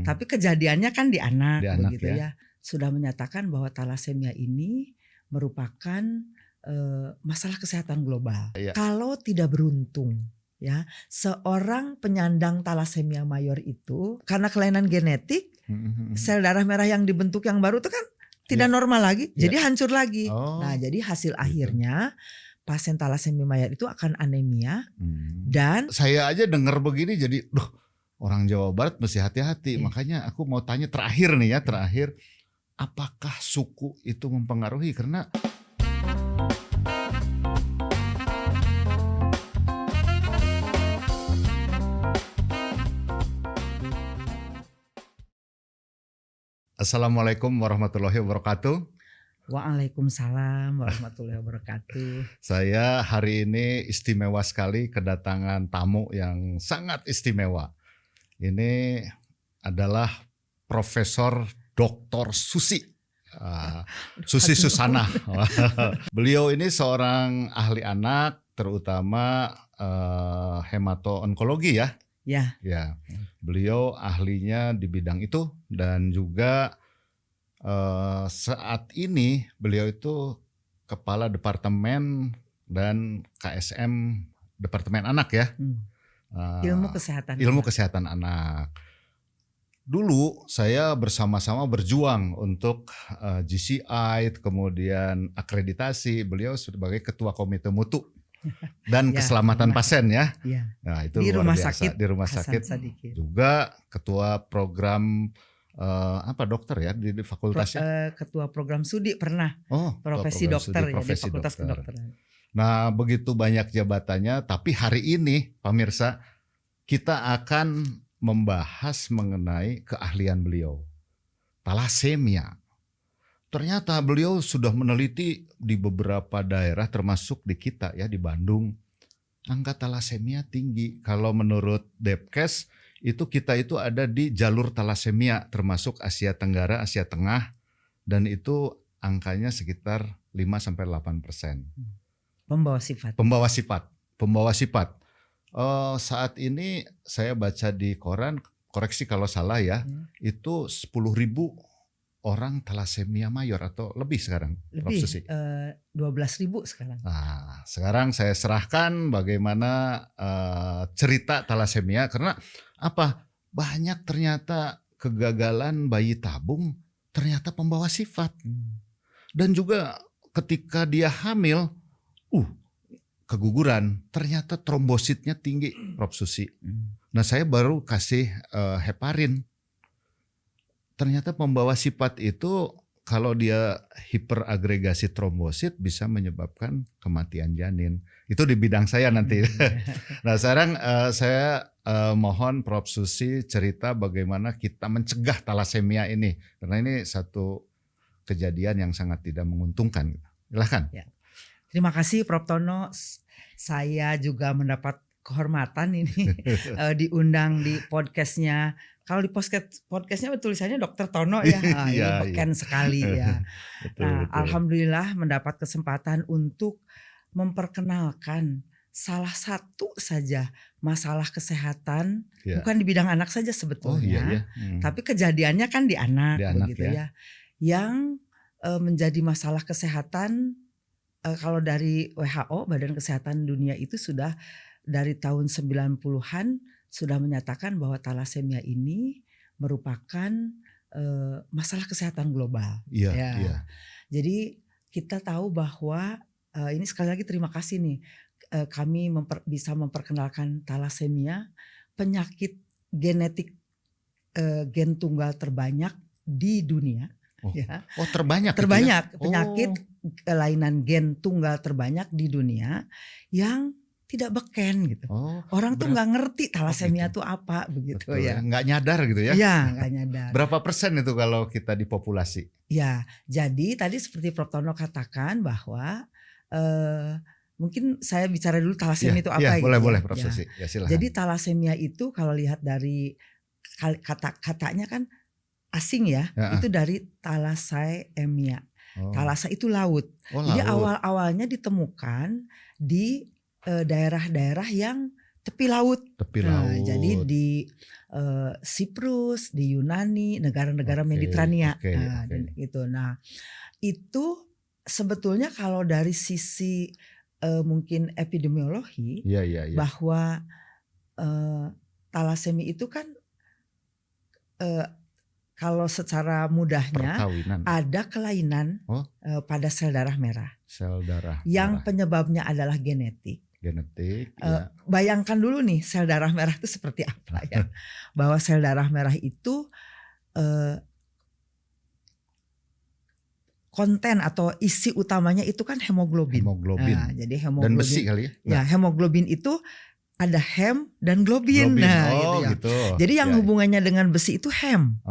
Tapi kejadiannya kan di anak begitu ya. ya. Sudah menyatakan bahwa talasemia ini merupakan masalah kesehatan global. Ya. Kalau tidak beruntung ya, seorang penyandang talasemia mayor itu karena kelainan genetik, sel darah merah yang dibentuk yang baru itu kan tidak normal lagi, jadi hancur lagi. Nah, jadi hasil akhirnya pasien talasemia mayor itu akan anemia. Dan saya aja dengar begini jadi, orang Jawa Barat mesti hati-hati. Makanya aku mau tanya terakhir nih ya, apakah suku itu mempengaruhi? Karena Assalamualaikum warahmatullahi wabarakatuh. Waalaikumsalam warahmatullahi wabarakatuh. Saya hari ini istimewa sekali kedatangan tamu yang sangat istimewa. Ini adalah Profesor Dr. Susi. Susi Susana. Beliau ini seorang ahli anak, terutama hemato-onkologi ya. Ya, beliau ahlinya di bidang itu dan juga saat ini beliau itu kepala departemen dan KSM Departemen Anak ya. Ilmu kesehatan anak. Dulu saya bersama-sama berjuang untuk GCI, kemudian akreditasi. Beliau sebagai ketua komite mutu dan keselamatan pasien ya. Nah, itu di luar rumah biasa. Sakit Di rumah sakit juga ketua program dokter ya di fakultasnya. Ketua program studi pernah. Profesi dokter ya di Fakultas Kedokteran. Nah, begitu banyak jabatannya, tapi hari ini pemirsa kita akan membahas mengenai keahlian beliau, talasemia. Ternyata beliau sudah meneliti di beberapa daerah termasuk di kita ya di Bandung. Angka talasemia tinggi. Kalau menurut Depkes kita itu ada di jalur talasemia termasuk Asia Tenggara, Asia Tengah, dan itu angkanya sekitar 5-8%. Pembawa sifat. Saat ini saya baca di koran, koreksi kalau salah ya, itu 10.000 orang talasemia mayor atau lebih sekarang. Lebih, 12.000 sekarang. Nah, sekarang saya serahkan bagaimana cerita talasemia, karena apa? Banyak ternyata kegagalan bayi tabung ternyata pembawa sifat. Dan juga ketika dia hamil, keguguran, ternyata trombositnya tinggi, Prof. Susi. Nah, saya baru kasih heparin. Ternyata pembawa sifat itu kalau dia hiperagregasi trombosit bisa menyebabkan kematian janin. Itu di bidang saya nanti. Nah, sekarang saya mohon Prof. Susi cerita bagaimana kita mencegah talasemia ini. Karena ini satu kejadian yang sangat tidak menguntungkan. Silahkan. Ya. Terima kasih Prof. Tono. Saya juga mendapat kehormatan ini diundang di podcastnya. Kalau di podcastnya tulisannya Dr. Tono ya, ini beken sekali ya. betul. Alhamdulillah mendapat kesempatan untuk memperkenalkan salah satu saja masalah kesehatan, bukan di bidang anak saja sebetulnya, tapi kejadiannya kan di anak begitu ya. Yang menjadi masalah kesehatan, kalau dari WHO, Badan Kesehatan Dunia itu sudah dari tahun 90-an sudah menyatakan bahwa talasemia ini merupakan masalah kesehatan global. Jadi kita tahu bahwa ini sekali lagi terima kasih nih kami bisa memperkenalkan talasemia, penyakit genetik gen tunggal terbanyak di dunia. Terbanyak penyakit kelainan gen tunggal terbanyak di dunia yang tidak beken gitu. Orang tuh nggak ngerti talasemia itu apa begitu. Betul, ya. Nggak nyadar gitu ya. Iya, nggak nyadar. Berapa persen itu kalau kita di populasi? Ya, jadi tadi seperti Prof. Tono katakan bahwa mungkin saya bicara dulu talasemia itu apa gitu. Boleh Prof. Susi. Ya, silakan. Jadi talasemia itu kalau lihat dari katanya kan asing ya. Itu dari thalassaemia. Thalassa itu laut. Jadi awal-awalnya ditemukan di daerah-daerah yang tepi laut. Tepi Nah, laut. jadi di Siprus, di Yunani, negara-negara Mediterania. Nah, dan itu. Nah, itu sebetulnya kalau dari sisi mungkin epidemiologi, bahwa talasemi itu kan kalau secara mudahnya perkawinan. ada kelainan pada sel darah merah. Sel darah yang merah. Penyebabnya adalah genetik. Bayangkan dulu nih sel darah merah itu seperti apa ya. Bahwa sel darah merah itu konten atau isi utamanya itu kan hemoglobin. Nah, jadi hemoglobin. Dan besi kali ya? Ya, hemoglobin itu ada hem dan globin. Gitu ya. Gitu. Jadi yang hubungannya dengan besi itu hem.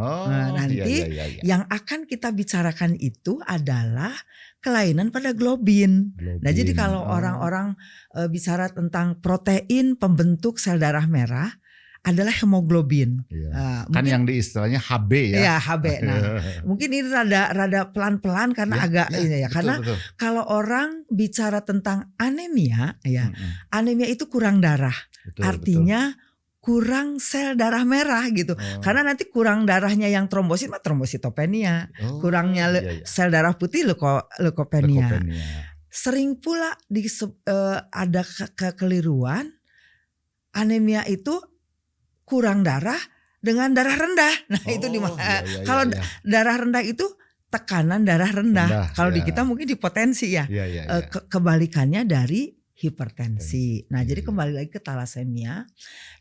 Nanti yang akan kita bicarakan itu adalah kelainan pada globin. Nah, jadi kalau orang-orang bicara tentang protein pembentuk sel darah merah adalah hemoglobin. Kan yang di istilahnya HB ya. Iya, HB. Nah, mungkin ini rada pelan-pelan karena karena betul. Kalau orang bicara tentang anemia anemia itu kurang darah. Artinya kurang sel darah merah gitu. Karena nanti kurang darahnya yang trombosit mah trombositopenia. Kurangnya sel darah putih leukopenia. Sering pula ada kekeliruan anemia itu kurang darah dengan darah rendah. Nah, itu di mana? Kalau darah rendah itu tekanan darah rendah. Kalau di kita mungkin hipotensi ya. Kebalikannya dari hipertensi. Nah, jadi kembali lagi ke talasemia.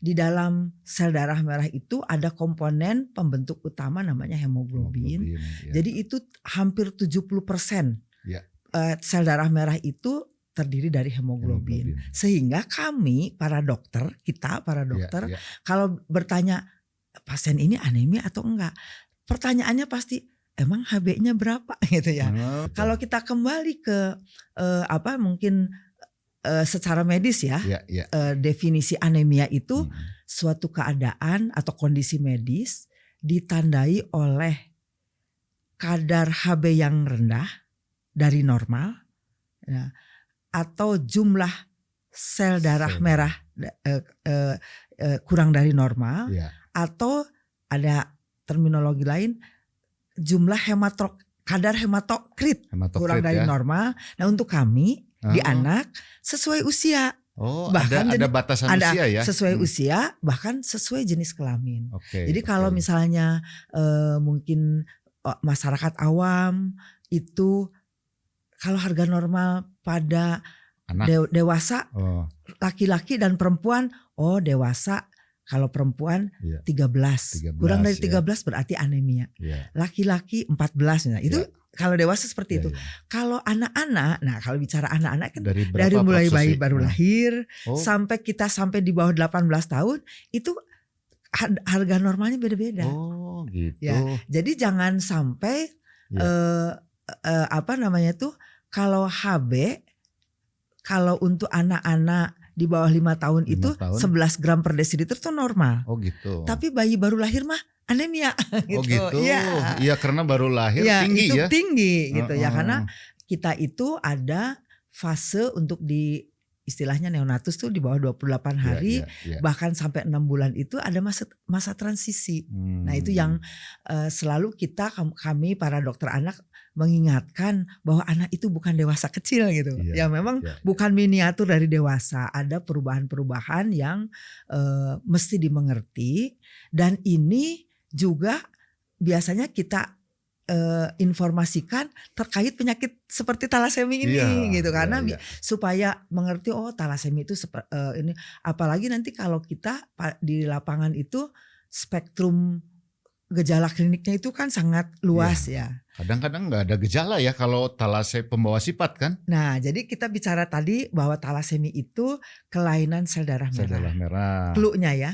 Di dalam sel darah merah itu ada komponen pembentuk utama namanya hemoglobin. Jadi itu hampir 70% sel darah merah itu terdiri dari hemoglobin. Sehingga kami para dokter, kalau bertanya pasien ini anemia atau enggak, pertanyaannya pasti emang HB-nya berapa gitu ya. Kalau kita kembali ke mungkin secara medis ya, definisi anemia itu suatu keadaan atau kondisi medis ditandai oleh kadar HB yang rendah dari normal, atau jumlah sel darah merah kurang dari normal, atau ada terminologi lain jumlah kadar hematokrit kurang dari normal. Nah, untuk kami di anak sesuai usia. Bahkan ada batasan usia ya. Sesuai usia, bahkan sesuai jenis kelamin. Jadi kalau misalnya mungkin masyarakat awam itu kalau harga normal pada dewasa, laki-laki dan perempuan, dewasa kalau perempuan 13. Kurang dari 13 berarti anemia. Laki-laki 14. Nah, itu kalau dewasa seperti itu. Kalau anak-anak, nah kalau bicara anak-anak kan dari mulai bayi baru lahir sampai di bawah 18 tahun itu harga normalnya beda-beda. Gitu. Jadi jangan sampai kalau HB, kalau untuk anak-anak di bawah 5 tahun itu 11 gram per desiliter itu normal. Gitu. Tapi bayi baru lahir mah anemia gitu. Iya, karena baru lahir tinggi itu ya. Tinggi gitu ya, karena kita itu ada fase untuk di istilahnya neonatus tuh di bawah 28 hari bahkan sampai 6 bulan itu ada masa transisi. Nah, itu yang selalu kami para dokter anak mengingatkan bahwa anak itu bukan dewasa kecil gitu. Memang bukan miniatur dari dewasa, ada perubahan-perubahan yang mesti dimengerti, dan ini juga biasanya kita informasikan terkait penyakit seperti talasemi ini gitu, karena supaya mengerti talasemi itu ini, apalagi nanti kalau kita di lapangan itu spektrum gejala kliniknya itu kan sangat luas ya. Kadang-kadang nggak ada gejala ya kalau talasemi pembawa sifat kan. Nah, jadi kita bicara tadi bahwa talasemi itu kelainan sel darah merah. Sel darah merah. Cluenya ya.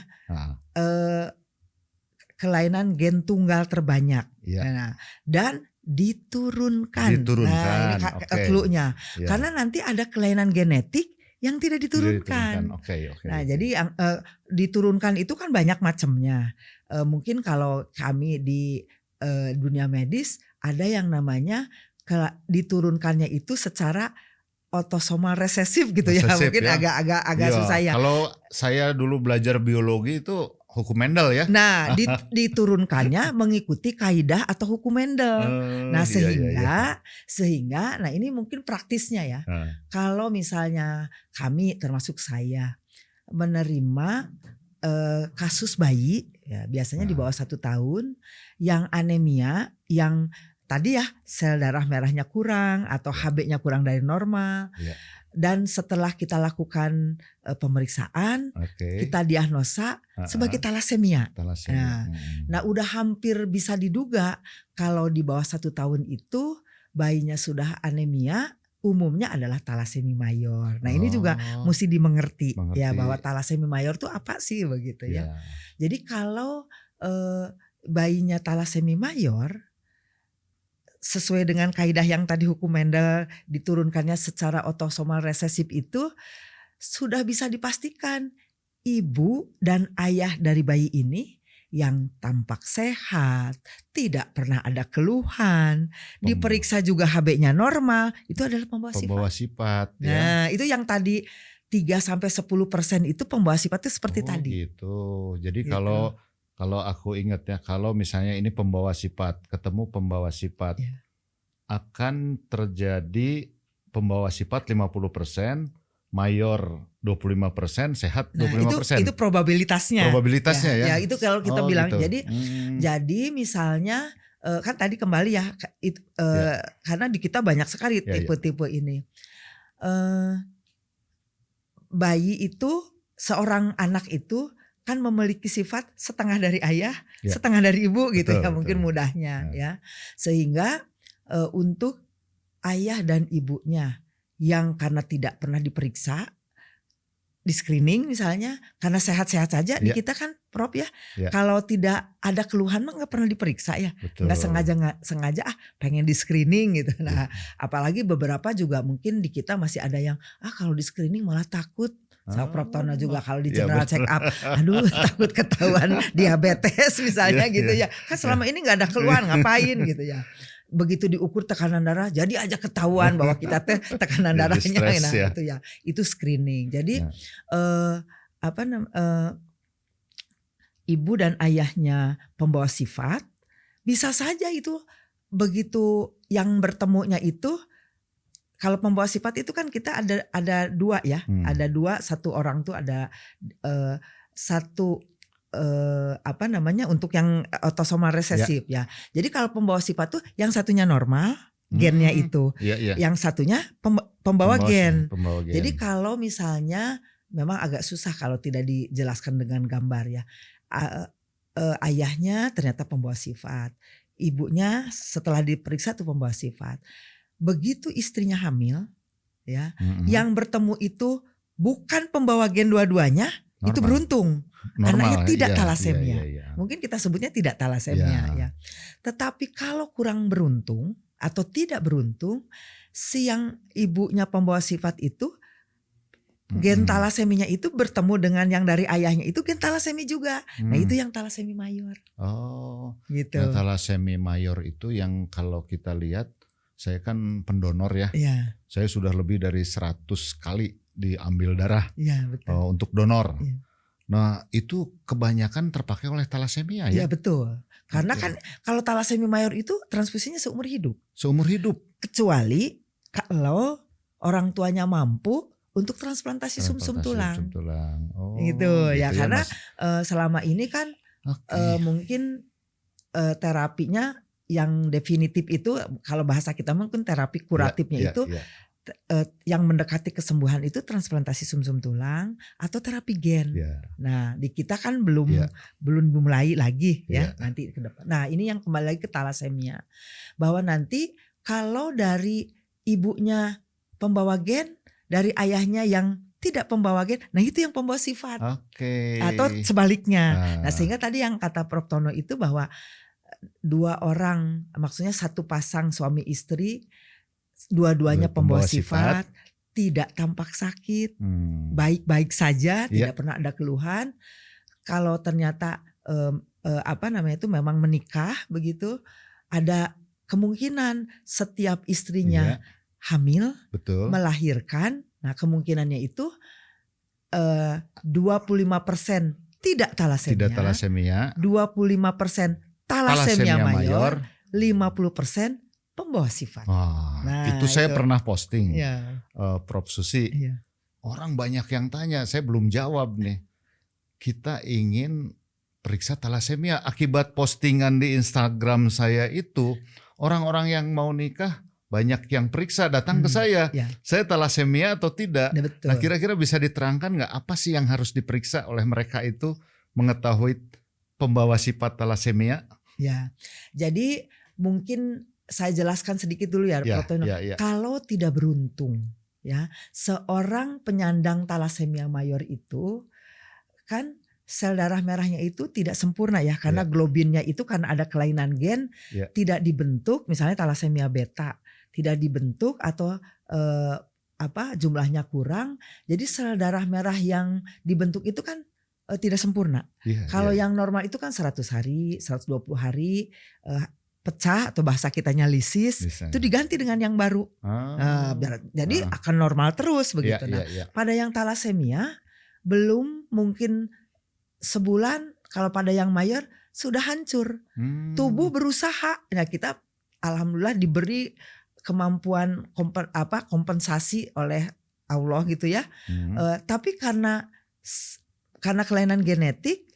Kelainan gen tunggal terbanyak. Nah, dan diturunkan. Nah, ini cluenya. Karena nanti ada kelainan genetik yang tidak diturunkan. Nah, jadi yang diturunkan itu kan banyak macamnya. Mungkin kalau kami di dunia medis ada yang namanya diturunkannya itu secara otosomal resesif gitu ya. Resesif Mungkin ya. agak Iya, susah ya. Kalau saya dulu belajar biologi itu hukum Mendel ya. Nah, diturunkannya mengikuti kaidah atau hukum Mendel. Nah, Iya. sehingga nah ini mungkin praktisnya ya. Nah, Kalau misalnya kami termasuk saya menerima kasus bayi ya biasanya di bawah 1 tahun yang anemia, yang tadi ya sel darah merahnya kurang atau HB-nya kurang dari normal. Iya. Dan setelah kita lakukan pemeriksaan, Oke. kita diagnosa sebagai talasemia. Talasemia. Nah, udah hampir bisa diduga kalau di bawah 1 tahun itu bayinya sudah anemia, umumnya adalah talasemia mayor. Nah, ini juga mesti dimengerti ya bahwa talasemia mayor itu apa sih begitu ya. Jadi kalau bayinya talasemia mayor sesuai dengan kaidah yang tadi hukum Mendel diturunkannya secara otosomal resesif itu sudah bisa dipastikan ibu dan ayah dari bayi ini yang tampak sehat, tidak pernah ada keluhan, diperiksa juga HB-nya normal, itu adalah pembawa sifat. Nah, itu yang tadi 3-10% itu pembawa sifat itu seperti tadi. Gitu. Jadi kalau aku ingat ya, kalau misalnya ini pembawa sifat, ketemu pembawa sifat, akan terjadi pembawa sifat 50%, mayor 25%, sehat 25%. Itu probabilitasnya. Probabilitasnya ya. Ya itu kalau kita bilang. Gitu. Jadi misalnya kan tadi kembali ya, karena di kita banyak sekali tipe-tipe ini. Bayi itu, seorang anak itu kan memiliki sifat setengah dari ayah, setengah dari ibu gitu ya, mungkin mudahnya ya. Sehingga untuk ayah dan ibunya yang karena tidak pernah diperiksa, di screening misalnya, karena sehat-sehat saja di kita kan Prof ya, kalau tidak ada keluhan mah nggak pernah diperiksa ya, nggak sengaja pengen di screening gitu. Nah, apalagi beberapa juga mungkin di kita masih ada yang kalau di screening malah takut. Prof Tono juga kalau di general check up, aduh takut ketahuan diabetes misalnya gitu ya. Kan selama ini nggak ada keluhan, ngapain gitu ya. Begitu diukur tekanan darah, jadi aja ketahuan bahwa kita tekanan darahnya, stress, nah itu ya, itu screening. Jadi ibu dan ayahnya pembawa sifat, bisa saja itu begitu yang bertemunya itu. Kalau pembawa sifat itu kan kita ada 2 ya, ada 2, satu orang tuh ada satu untuk yang otosomal resesif ya. Jadi kalau pembawa sifat tuh yang satunya normal gennya itu, yang satunya pembawa gen. Jadi kalau misalnya memang agak susah kalau tidak dijelaskan dengan gambar ya. Ayahnya ternyata pembawa sifat, ibunya setelah diperiksa tuh pembawa sifat. Begitu istrinya hamil ya, yang bertemu itu bukan pembawa gen dua-duanya, itu beruntung. Anaknya tidak talasemia. Mungkin kita sebutnya tidak talasemia ya. Tetapi kalau kurang beruntung atau tidak beruntung, si yang ibunya pembawa sifat itu gen talaseminya itu bertemu dengan yang dari ayahnya itu gen talasemia juga. Nah, itu yang talasemia mayor. Gitu. Nah, talasemia mayor itu yang kalau kita lihat, saya kan pendonor ya. Saya sudah lebih dari 100 kali diambil darah untuk donor. Nah, itu kebanyakan terpakai oleh talasemia ya. Iya betul. Karena kan kalau talasemia mayor itu transfusinya seumur hidup. Seumur hidup. Kecuali kalau orang tuanya mampu untuk transplantasi sumsum tulang. Gitu ya, karena selama ini kan mungkin terapinya yang definitif itu, kalau bahasa kita mungkin terapi kuratifnya itu yang mendekati kesembuhan itu transplantasi sumsum tulang atau terapi gen. Nah, di kita kan belum mulai lagi ya nanti ke depan. Nah, ini yang kembali lagi ke talasemia, bahwa nanti kalau dari ibunya pembawa gen, dari ayahnya yang tidak pembawa gen, nah itu yang pembawa sifat. Atau sebaliknya. Nah, sehingga tadi yang kata Prof Tono itu bahwa 2 orang, maksudnya satu pasang suami istri, dua-duanya pembawa sifat, tidak tampak sakit, baik-baik saja, tidak pernah ada keluhan. Kalau ternyata itu memang menikah begitu, ada kemungkinan setiap istrinya hamil, betul. melahirkan. Nah, kemungkinannya itu 25% tidak talasemia, 25% talasemia mayor, 50% pembawa sifat. Nah, itu saya pernah posting, ya. Prof. Susi. Ya. Orang banyak yang tanya, saya belum jawab nih. Kita ingin periksa talasemia. Akibat postingan di Instagram saya itu, orang-orang yang mau nikah banyak yang periksa datang ke saya. Ya. Saya talasemia atau tidak? Ya, betul. Nah, kira-kira bisa diterangkan nggak apa sih yang harus diperiksa oleh mereka itu mengetahui pembawa sifat talasemia? Ya, jadi mungkin saya jelaskan sedikit dulu ya, Prof. Tono. Ya. Kalau tidak beruntung, ya, seorang penyandang talasemia mayor itu kan sel darah merahnya itu tidak sempurna ya, karena globinnya itu karena ada kelainan gen tidak dibentuk, misalnya talasemia beta tidak dibentuk atau jumlahnya kurang, jadi sel darah merah yang dibentuk itu kan tidak sempurna. Kalau yang normal itu kan 100 hari, 120 hari pecah atau bahasa kitanya lisis, itu diganti dengan yang baru. Jadi akan normal terus begitu. Pada yang talasemia belum mungkin sebulan, kalau pada yang mayor sudah hancur. Tubuh berusaha. Nah, kita alhamdulillah diberi kemampuan kompensasi oleh Allah gitu ya. Tapi karena kelainan genetik,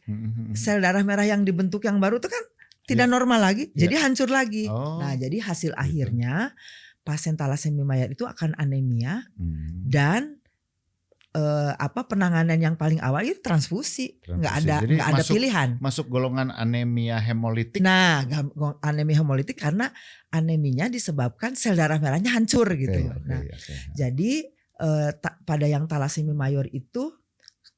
sel darah merah yang dibentuk yang baru itu kan tidak normal lagi, jadi hancur lagi. Nah, jadi hasil akhirnya pasien talasemia mayor itu akan anemia dan penanganan yang paling awal itu transfusi. Nggak ada pilihan. Masuk golongan anemia hemolitik. Nah, anemia hemolitik karena aneminya disebabkan sel darah merahnya hancur gitu. Jadi pada yang talasemia mayor itu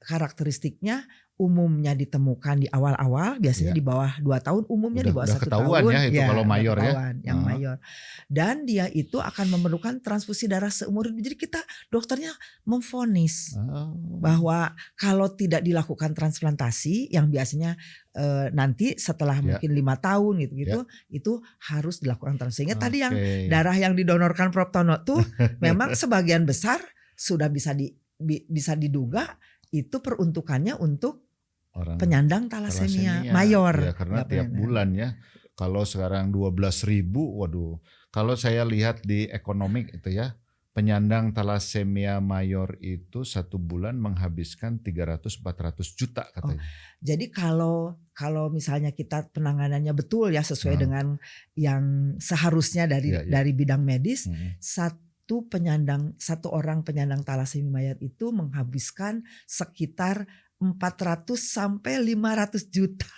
karakteristiknya umumnya ditemukan di awal-awal, biasanya di bawah 2 tahun, umumnya di bawah 1 tahun. Ya itu kalau mayor yang mayor. Dan dia itu akan memerlukan transfusi darah seumur hidup. Jadi kita dokternya memvonis bahwa kalau tidak dilakukan transplantasi yang biasanya nanti setelah mungkin 5 tahun gitu itu harus dilakukan transfusi. Sehingga tadi yang darah yang didonorkan Prof. Tono tuh memang sebagian besar sudah bisa diduga itu peruntukannya untuk orang penyandang talasemia mayor. Ya, karena tiap bulan ya. Kalau sekarang 12.000, waduh. Kalau saya lihat di ekonomik itu ya, penyandang talasemia mayor itu 1 bulan menghabiskan 300-400 juta katanya. Jadi kalau misalnya kita penanganannya betul ya sesuai dengan yang seharusnya dari bidang medis, satu orang penyandang talasemia mayor itu menghabiskan sekitar 400 sampai 500 juta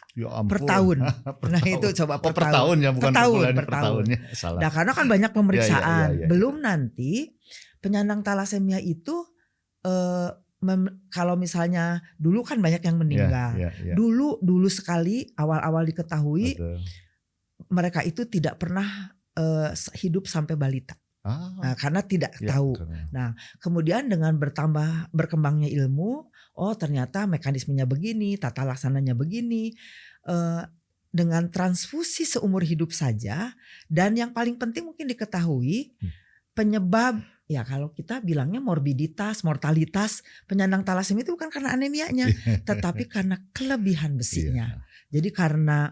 per tahun. Nah itu coba per tahun ya, bukan per tahunnya. Salah. Nah, karena kan banyak pemeriksaan. Belum nanti penyandang talasemia itu kalau misalnya dulu kan banyak yang meninggal. Dulu sekali awal-awal diketahui mereka itu tidak pernah hidup sampai balita. Nah, karena tidak tahu. Nah, kemudian dengan berkembangnya ilmu, ternyata mekanismenya begini, tata laksananya begini. Dengan transfusi seumur hidup saja, dan yang paling penting mungkin diketahui penyebab, ya kalau kita bilangnya morbiditas, mortalitas penyandang talasemia itu bukan karena anemianya, tetapi karena kelebihan besinya. Jadi karena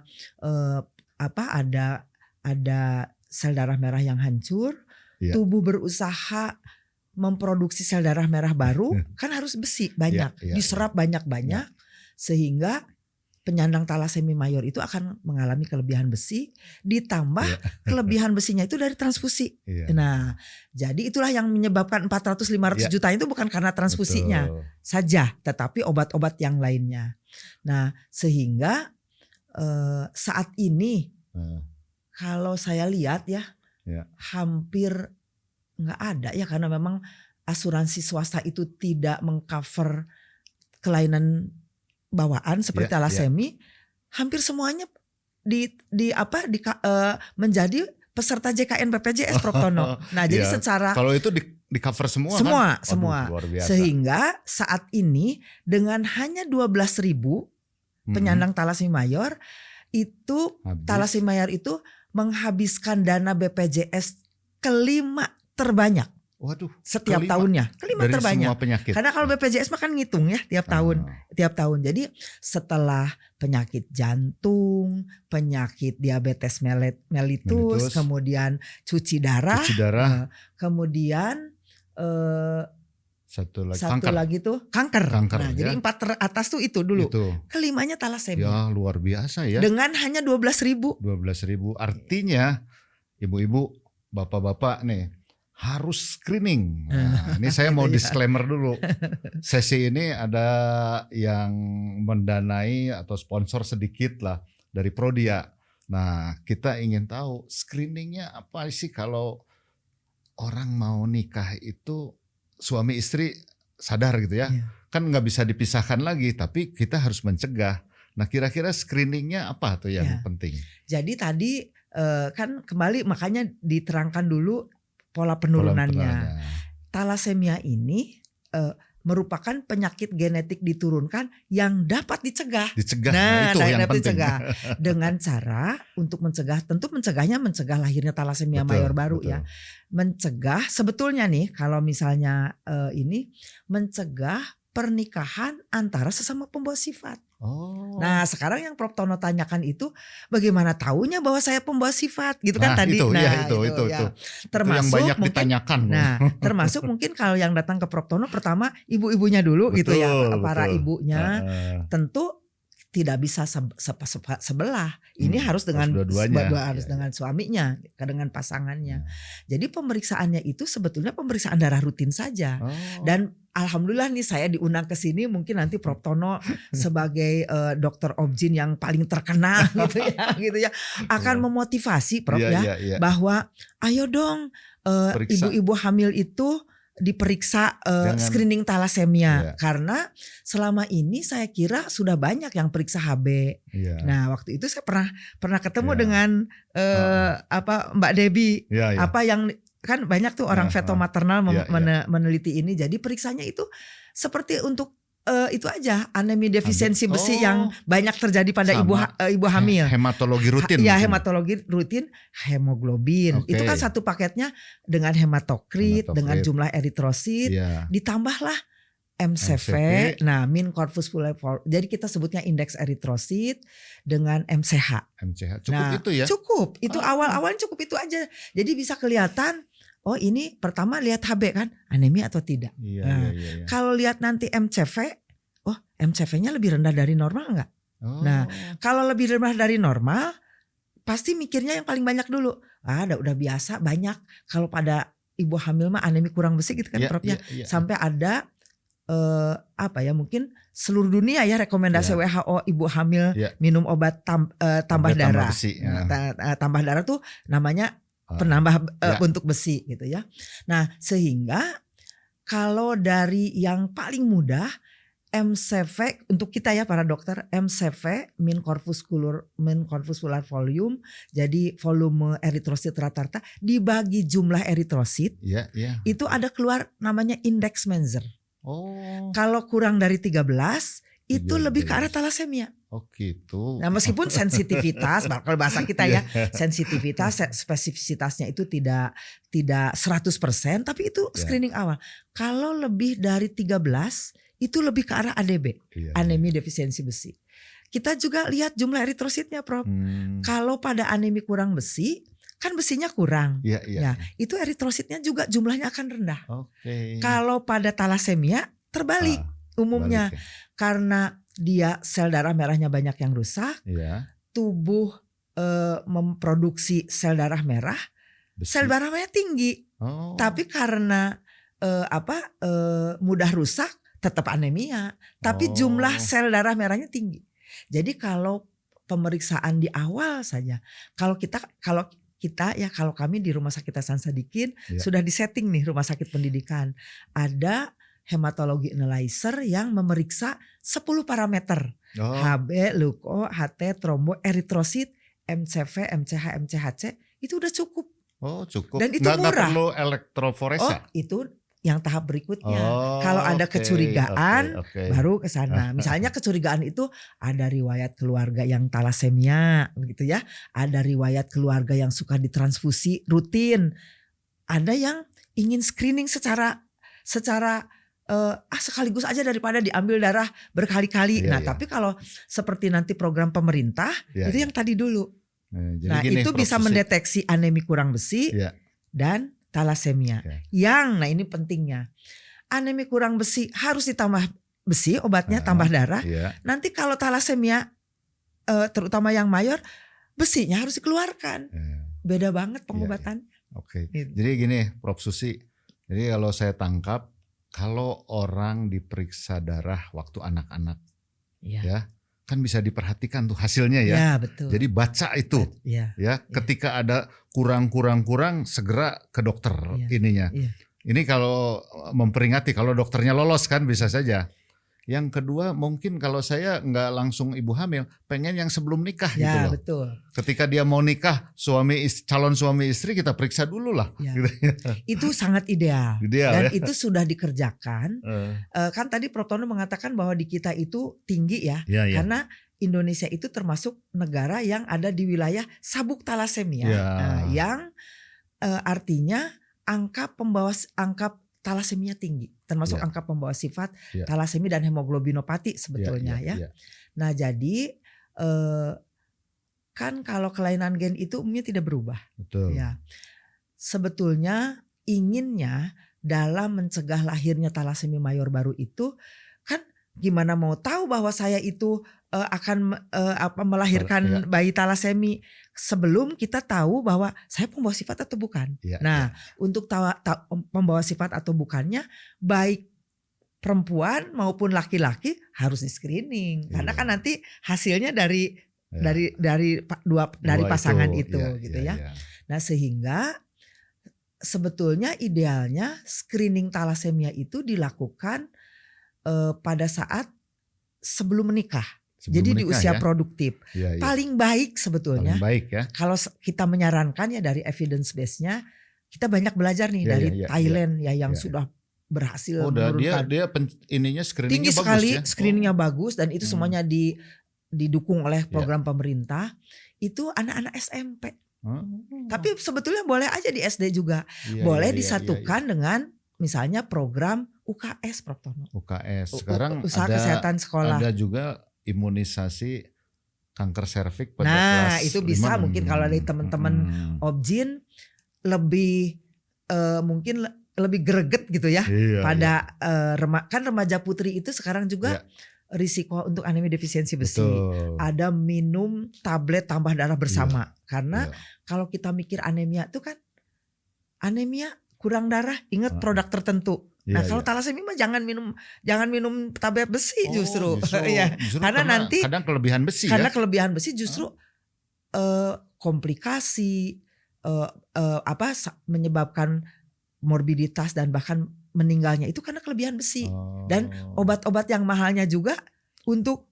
ada sel darah merah yang hancur. Tubuh berusaha memproduksi sel darah merah baru, kan harus besi banyak, diserap banyak-banyak, sehingga penyandang talasemia mayor itu akan mengalami kelebihan besi, ditambah kelebihan besinya itu dari transfusi. Nah, jadi itulah yang menyebabkan 400-500 juta itu bukan karena transfusinya saja, tetapi obat-obat yang lainnya. Nah, sehingga saat ini kalau saya lihat hampir nggak ada ya, karena memang asuransi swasta itu tidak mengcover kelainan bawaan seperti talasemia. Hampir semuanya menjadi peserta JKN BPJS Prof. Tono. Nah, jadi secara kalau itu di cover semua kan? Semua. Luar biasa. Sehingga saat ini dengan hanya 12.000 penyandang talasemia mayor itu talasemia mayor itu menghabiskan dana BPJS kelima terbanyak Waduh. setiap kelima tahunnya. Kelima dari terbanyak. semua penyakit. Karena kalau BPJS mah kan ngitung ya tiap tahun. Jadi setelah penyakit jantung, penyakit diabetes mellitus, kemudian cuci darah, kemudian satu kanker. Lagi tuh kanker. Nah, ya. Jadi 4 teratas tuh itu dulu. Kelimanya talasemia. Ya luar biasa ya. Dengan hanya 12.000. 12.000. Artinya ibu-ibu, bapak-bapak nih harus screening. Nah, ini saya mau disclaimer dulu. Sesi ini ada yang mendanai atau sponsor sedikit lah dari Prodia. Nah, kita ingin tahu screeningnya apa sih kalau orang mau nikah itu suami istri sadar gitu ya. Kan nggak bisa dipisahkan lagi, tapi kita harus mencegah. Nah, kira-kira screeningnya apa tuh yang penting? Jadi tadi kan kembali makanya diterangkan dulu pola penurunannya. Talasemia ini merupakan penyakit genetik diturunkan yang dapat dicegah. Nah, itu yang dapat penting. Dicegah dengan cara untuk mencegah, tentu mencegah lahirnya talasemia mayor baru ya. Mencegah sebetulnya nih kalau misalnya ini mencegah pernikahan antara sesama pembawa sifat. Nah sekarang yang Prof Tono tanyakan itu bagaimana taunya bahwa saya pembawa sifat gitu kan tadi. Itu. Termasuk yang banyak mungkin, ditanyakan. Nah termasuk mungkin kalau yang datang ke Prof Tono pertama ibu-ibunya dulu gitu ya. Para ibunya tentu tidak bisa sebelah. Ini harus dengan dengan suaminya, dengan pasangannya. Jadi pemeriksaannya itu sebetulnya pemeriksaan darah rutin saja. Dan alhamdulillah nih saya diundang ke sini, mungkin nanti Prof Tono sebagai dokter obgyn yang paling terkenal gitu ya akan memotivasi Prof bahwa ayo dong ibu-ibu hamil itu diperiksa screening talasemia karena selama ini saya kira sudah banyak yang periksa HB. Nah waktu itu saya pernah ketemu dengan Mbak Debbie yang kan banyak tuh orang feto-maternal meneliti ini. Jadi periksanya itu seperti untuk itu aja anemia defisiensi besi yang banyak terjadi pada ibu hamil. Hematologi rutin. Hematologi rutin, hemoglobin. Itu kan satu paketnya dengan hematokrit, dengan jumlah eritrosit, ditambahlah MCV, nah mean corpuscular volume. Jadi kita sebutnya indeks eritrosit dengan MCH. Cukup itu ya? Cukup. Itu awal-awal cukup itu aja. Jadi bisa kelihatan oh ini pertama lihat HB kan anemia atau tidak. Kalau lihat nanti MCV, oh MCV-nya lebih rendah dari normal enggak? Nah kalau lebih rendah dari normal, pasti mikirnya yang paling banyak dulu. Udah biasa banyak. Kalau pada ibu hamil mah anemia kurang besi gitu kan Prof ya. Sampai ada mungkin seluruh dunia ya rekomendasi WHO ibu hamil minum obat tambah darah. Tambah darah tuh namanya penambah bentuk besi gitu ya. Nah sehingga kalau dari yang paling mudah MCV untuk kita ya para dokter, MCV mean corpuscular volume, jadi volume eritrosit rata-rata dibagi jumlah eritrosit itu ada keluar namanya indeks Menzer. Kalau kurang dari 13 itu lebih ke arah talasemia. Gitu. Nah meskipun sensitivitas, kalau bahasa kita ya, sensitivitas, spesifisitasnya itu tidak 100%, tapi itu screening awal. Kalau lebih dari 13 itu lebih ke arah ADB, anemia defisiensi besi. Kita juga lihat jumlah eritrositnya Prof. Kalau pada anemia kurang besi, kan besinya kurang. Nah, itu eritrositnya juga jumlahnya akan rendah. Kalau pada talasemia terbalik umumnya. Karena dia sel darah merahnya banyak yang rusak, tubuh memproduksi sel darah merah, sel darah merah tinggi, tapi karena mudah rusak tetap anemia, tapi jumlah sel darah merahnya tinggi. Jadi kalau pemeriksaan di awal saja, kalau kami di Rumah Sakit Hasan Sadikin sudah disetting nih rumah sakit pendidikan, ada hematologi analyzer yang memeriksa 10 parameter. HB, leuko, HT, trombo, eritrosit, MCV, MCH, MCHC itu udah cukup. Cukup. Dan itu murah. Nggak perlu elektroforesa. Itu yang tahap berikutnya. Kalau ada kecurigaan baru ke sana. Misalnya kecurigaan itu ada riwayat keluarga yang talasemia begitu ya. Ada riwayat keluarga yang suka ditransfusi rutin. Ada yang ingin screening secara sekaligus aja daripada diambil darah berkali-kali. Nah, tapi kalau seperti nanti program pemerintah itu yang tadi dulu. Jadi nah, gini, itu bisa mendeteksi anemi kurang besi dan talasemia. Nah ini pentingnya. Anemi kurang besi harus ditambah besi obatnya, tambah darah. Nanti kalau talasemia terutama yang mayor, besinya harus dikeluarkan. Beda banget pengobatan. Oke. Jadi gini Prof Susi. Jadi kalau saya tangkap, kalau orang diperiksa darah waktu anak-anak, ya kan bisa diperhatikan tuh hasilnya ya. Ya betul. Jadi baca itu, ketika ada kurang segera ke dokter ininya. Ini kalau memperingati, kalau dokternya lolos kan bisa saja. Yang kedua mungkin kalau saya nggak langsung ibu hamil, pengen yang sebelum nikah gitu loh. Betul. Ketika dia mau nikah, calon suami istri kita periksa dulu lah. Gitu. Itu sangat ideal. Dan itu sudah dikerjakan. Kan tadi Prof Tono mengatakan bahwa di kita itu tinggi ya. Karena Indonesia itu termasuk negara yang ada di wilayah sabuk talasemia. Yang artinya angka talasemia tinggi, termasuk angka pembawa sifat talasemia dan hemoglobinopati sebetulnya Nah jadi kan kalau kelainan gen itu umumnya tidak berubah. Betul. Sebetulnya inginnya dalam mencegah lahirnya talasemia mayor baru itu kan gimana mau tahu bahwa saya itu akan melahirkan bayi talasemia sebelum kita tahu bahwa saya pembawa sifat atau bukan. Untuk tahu pembawa sifat atau bukannya, baik perempuan maupun laki-laki harus di screening karena kan nanti hasilnya dari pasangan itu gitu ya. Nah sehingga sebetulnya idealnya screening talasemia itu dilakukan pada saat sebelum menikah. Jadi di usia produktif. Paling baik sebetulnya. Paling baik ya. Kalau kita menyarankan ya dari evidence base-nya, kita banyak belajar nih dari Thailand yang sudah berhasil menurunkan. Dia ininya screeningnya tinggi bagus sekali, ya. Screeningnya bagus dan itu semuanya didukung oleh program pemerintah. Itu anak-anak SMP. Tapi sebetulnya boleh aja di SD juga. Boleh disatukan dengan misalnya program UKS, Prof Tono. UKS. Sekarang usaha kesehatan sekolah. Ada juga imunisasi kanker serviks pada kelas itu 5. bisa mungkin kalau dari teman-teman Objin lebih mungkin lebih greget gitu ya pada kan remaja putri itu sekarang juga risiko untuk anemia defisiensi besi. Betul. Ada minum tablet tambah darah bersama karena kalau kita mikir anemia itu kan anemia kurang darah, ingat produk tertentu. Nah kalau talasemia mah jangan minum tablet besi justru karena nanti kadang kelebihan besi kelebihan besi justru komplikasi menyebabkan morbiditas dan bahkan meninggalnya itu karena kelebihan besi. Dan obat-obat yang mahalnya juga untuk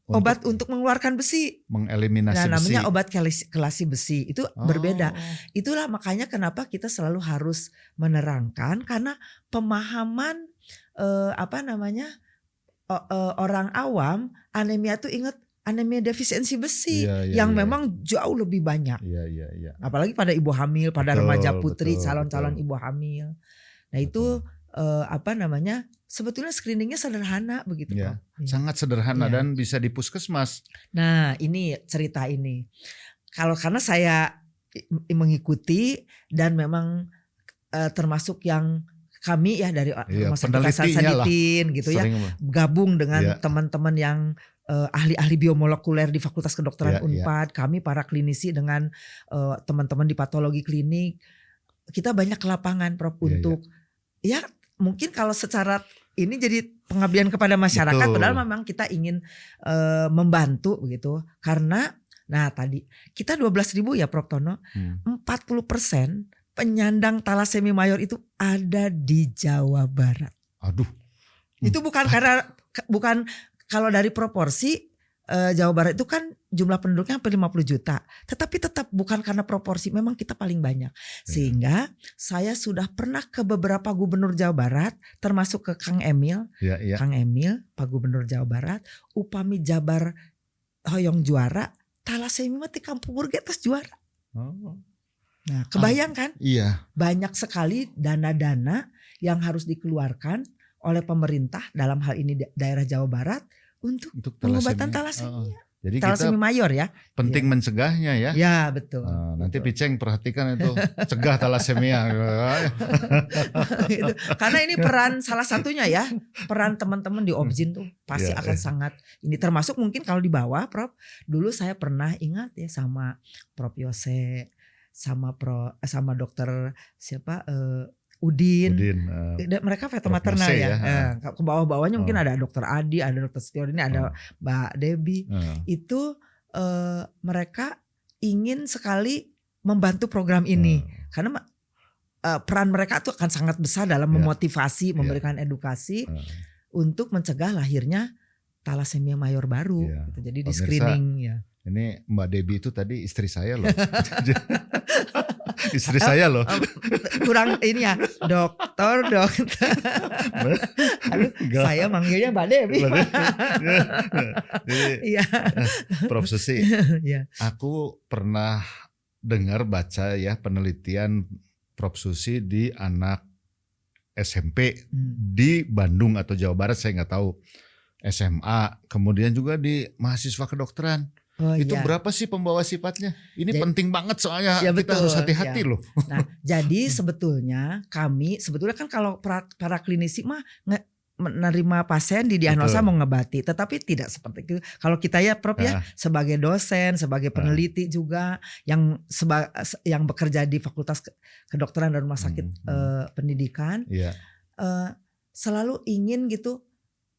mengeluarkan besi, mengeliminasi besi. Namanya obat kelasi besi itu berbeda. Itulah makanya kenapa kita selalu harus menerangkan karena pemahaman orang awam anemia itu ingat anemia defisiensi besi yang memang jauh lebih banyak. Apalagi pada ibu hamil, pada remaja putri, calon-calon ibu hamil. Nah itu sebetulnya screeningnya sederhana begitu Pak. Sangat sederhana dan bisa di puskesmas. Nah ini cerita ini. Karena saya mengikuti dan memang termasuk yang kami ya dari Rumah Sakit Hasan Sadikin gitu ya. Gabung dengan teman-teman yang ahli-ahli biomolekuler di Fakultas Kedokteran Unpad. Kami para klinisi dengan teman-teman di patologi klinik. Kita banyak ke lapangan Prof untuk ya mungkin kalau secara ini jadi pengabdian kepada masyarakat. Padahal memang kita ingin membantu begitu. Karena tadi kita 12.000 ya Prof Tono. 40% penyandang talasemia mayor itu ada di Jawa Barat. Aduh. Itu bukan kalau dari proporsi Jawa Barat itu kan jumlah penduduknya hampir 50 juta. Tetapi tetap bukan karena proporsi, memang kita paling banyak. Sehingga saya sudah pernah ke beberapa gubernur Jawa Barat, termasuk ke Kang Emil. Kang Emil, Pak Gubernur Jawa Barat, upami Jabar hoyong juara, talasemia di kampung urge atas juara. Nah, kebayangkan Iya. banyak sekali dana-dana yang harus dikeluarkan oleh pemerintah dalam hal ini daerah Jawa Barat untuk pengobatan talasemia. Jadi Talasemia kita mayor ya. penting mencegahnya ya. Ya betul. Nanti Piceng perhatikan itu, cegah talasemia. Gitu. Karena ini peran salah satunya ya, peran teman-teman di Objin tuh pasti akan sangat ini, termasuk mungkin kalau di bawah Prof. Dulu saya pernah ingat ya sama Prof Yose, sama dokter siapa Udin. Mereka veto maternal ya. Ke bawah-bawahnya mungkin ada dokter Adi, ada dokter Setio, ini ada Mbak Debbie. Itu mereka ingin sekali membantu program ini karena peran mereka itu akan sangat besar dalam memotivasi, memberikan edukasi untuk mencegah lahirnya talasemia mayor baru. Gitu. Jadi di screening ya. Ini Mbak Debbie itu tadi istri saya loh. Istri saya loh. Kurang ini ya, dokter. Aduh, saya manggilnya Mbak Debbie. Jadi, Prof Susi, aku pernah dengar baca ya penelitian Prof Susi di anak SMP di Bandung atau Jawa Barat, saya nggak tahu, SMA, kemudian juga di mahasiswa kedokteran. Itu berapa sih pembawa sifatnya? Ini penting banget soalnya kita harus hati-hati loh. Nah, jadi sebetulnya kan kalau para klinisi mah menerima pasien di diagnosa mau ngebati, tetapi tidak seperti itu. Kalau kita ya Prof ya sebagai dosen, sebagai peneliti juga yang bekerja di Fakultas Kedokteran dan Rumah Sakit Pendidikan, selalu ingin gitu,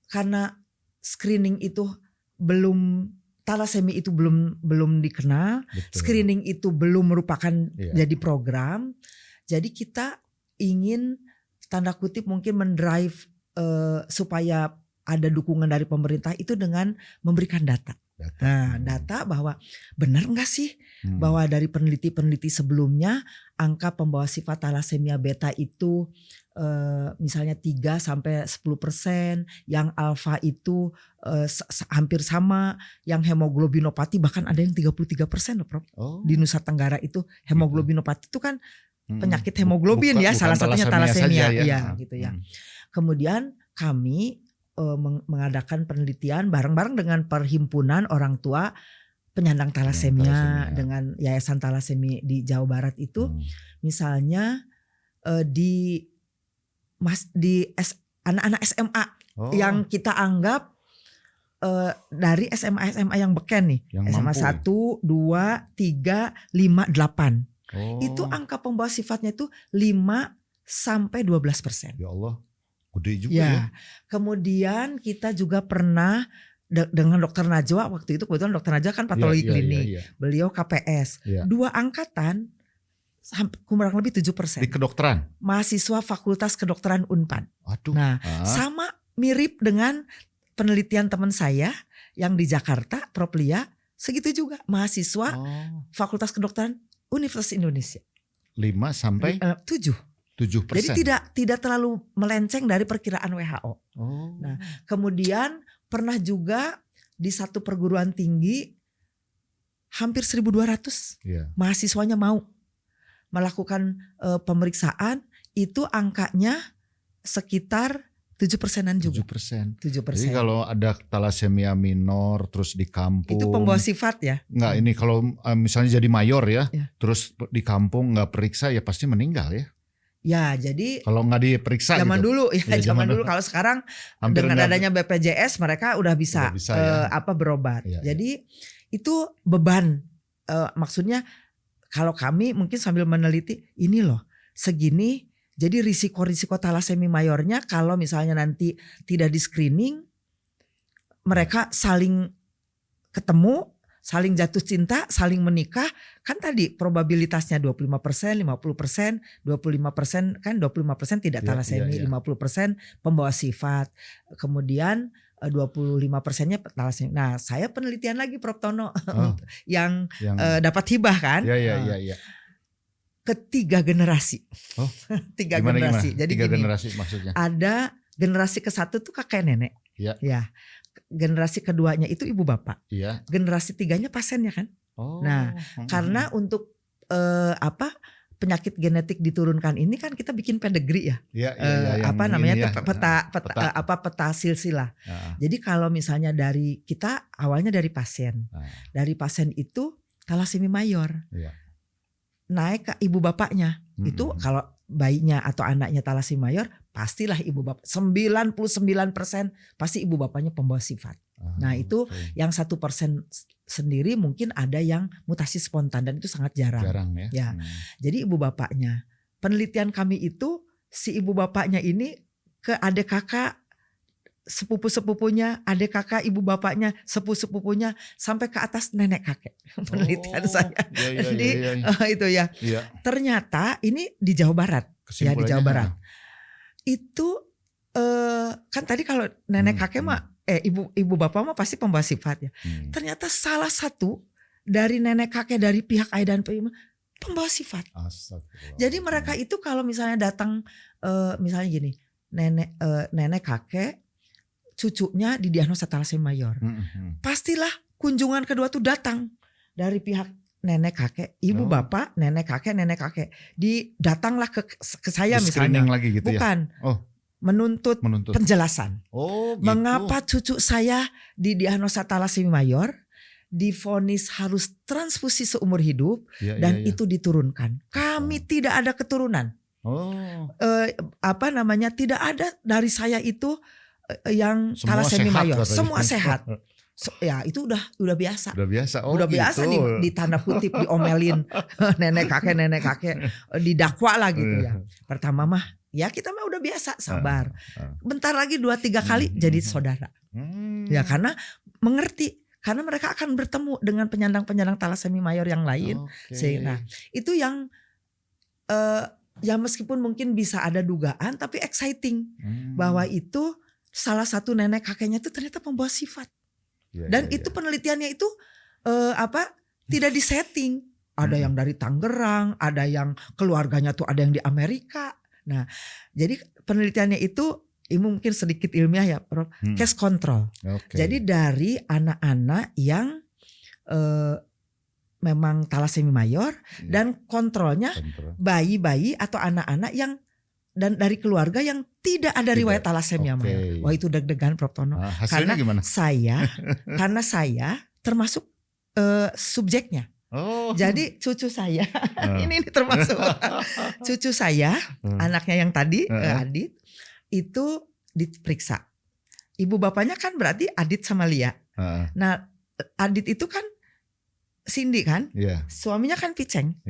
karena screening itu talasemia itu belum dikenal, screening itu belum merupakan jadi program. Jadi kita ingin tanda kutip mungkin mendrive supaya ada dukungan dari pemerintah itu dengan memberikan data. Data bahwa benar enggak sih bahwa dari peneliti-peneliti sebelumnya angka pembawa sifat talasemia beta itu misalnya 3-10%, yang alfa itu hampir sama, yang hemoglobinopati bahkan ada yang 33% loh Prof. Di Nusa Tenggara itu hemoglobinopati itu kan penyakit hemoglobin bukan salah satunya talasemia gitu ya. Kemudian kami mengadakan penelitian bareng-bareng dengan Perhimpunan Orang Tua Penyandang Talasemia dengan Yayasan Talasemia di Jawa Barat itu, misalnya di anak-anak SMA yang kita anggap dari SMA yang beken nih, yang SMA 1, 2, 3, 5, 8. Itu angka pembawa sifatnya itu 5-12%. Ya Allah. Gede juga ya. Kemudian kita juga pernah dengan Dokter Najwa, waktu itu kebetulan Dokter Najwa kan patologi klinik, beliau KPS, 2 angkatan kurang lebih 7%. Di kedokteran? Mahasiswa Fakultas Kedokteran Unpad. Aduh. Sama mirip dengan penelitian teman saya yang di Jakarta, Prof Lia, segitu juga mahasiswa Fakultas Kedokteran Universitas Indonesia. 5-7%. 7%. Jadi tidak terlalu melenceng dari perkiraan WHO. Nah, kemudian pernah juga di satu perguruan tinggi hampir 1.200 mahasiswanya mau melakukan pemeriksaan, itu angkanya sekitar 7%-an juga. 7%. Jadi kalau ada talasemia minor terus di kampung. Itu pembawa sifat ya? Enggak, ini kalau misalnya jadi mayor ya, terus di kampung nggak periksa ya pasti meninggal ya. Ya, jadi kalau nggak diperiksa zaman gitu. Dulu ya, zaman dulu. Kalau sekarang hampir dengan adanya BPJS mereka udah bisa berobat. Jadi itu beban. Maksudnya kalau kami mungkin sambil meneliti ini loh segini. Jadi risiko talasemia mayornya kalau misalnya nanti tidak di screening, mereka saling ketemu, saling jatuh cinta, saling menikah, kan tadi probabilitasnya 25%, 50%, 25% kan 25% tidak talasemia, 50% pembawa sifat, kemudian 25%-nya talasemia. Nah, saya penelitian lagi Prof Tono yang dapat hibah kan? Iya. Ketiga generasi. Tiga generasi. Jadi tiga generasi maksudnya. Ada generasi ke-1 tuh kakek nenek. Ya. Generasi keduanya itu ibu bapak. Generasi 3-nya pasiennya kan. Nah, karena untuk penyakit genetik diturunkan ini kan kita bikin pedigree ya. Yang namanya ini tuh peta silsilah. Ya. Jadi kalau misalnya dari kita awalnya dari pasien. Dari pasien itu talasemia mayor. Ya. Naik ke ibu bapaknya. Itu kalau bayinya atau anaknya talasemia mayor, pastilah ibu bapak 99% pasti ibu bapaknya pembawa sifat. Nah itu yang 1% sendiri mungkin ada yang mutasi spontan dan itu sangat jarang. Jarang ya. Jadi ibu bapaknya, penelitian kami itu si ibu bapaknya ini ke adik kakak, sepupu-sepupunya, adik kakak, ibu bapaknya, sepupu-sepupunya sampai ke atas nenek kakek. Penelitian saya. Jadi itu ya. Ternyata ini di Jawa Barat. Ya di Jawa Barat. Itu kan tadi kalau nenek kakek mah ibu bapak mah pasti pembawa sifat ya. Ternyata salah satu dari nenek kakek dari pihak ayah dan ibu pembawa sifat. Jadi mereka itu kalau misalnya datang misalnya gini, nenek kakek cucunya didiagnosa talasemia mayor. Pastilah kunjungan kedua tuh datang dari pihak nenek kakek, ibu bapak, nenek kakek. Datanglah ke saya misalnya. Lagi gitu bukan. Ya? Menuntut penjelasan. Gitu. Mengapa cucu saya didiagnosa talasemia mayor, divonis harus transfusi seumur hidup dan itu diturunkan. Kami tidak ada keturunan. Tidak ada dari saya itu yang talasemia mayor. Semua sehat. Ya itu udah biasa. Udah biasa nih di tanda kutip diomelin nenek kakek didakwa lah gitu ya. Pertama mah ya kita mah udah biasa, sabar. Bentar lagi 2-3 kali jadi saudara. Ya karena mengerti, karena mereka akan bertemu dengan penyandang talasemia mayor yang lain. Nah, itu yang ya meskipun mungkin bisa ada dugaan tapi exciting bahwa itu salah satu nenek kakeknya itu ternyata pembawa sifat. Dan itu penelitiannya itu tidak disetting. Ada yang dari Tangerang, ada yang keluarganya tuh ada yang di Amerika. Nah, jadi penelitiannya itu mungkin sedikit ilmiah ya, Prof. Case control. Jadi dari anak-anak yang memang talasemia mayor dan kontrolnya bayi-bayi atau anak-anak yang dan dari keluarga yang tidak ada riwayat talasemia mayor. Wah itu deg-degan Prof. Tono. Hasilnya gimana? Karena saya termasuk subjeknya. Jadi cucu saya ini termasuk cucu saya, anaknya yang tadi Adit itu diperiksa. Ibu bapaknya kan berarti Adit sama Lia. Nah Adit itu kan Cindy kan, suaminya kan Piceng.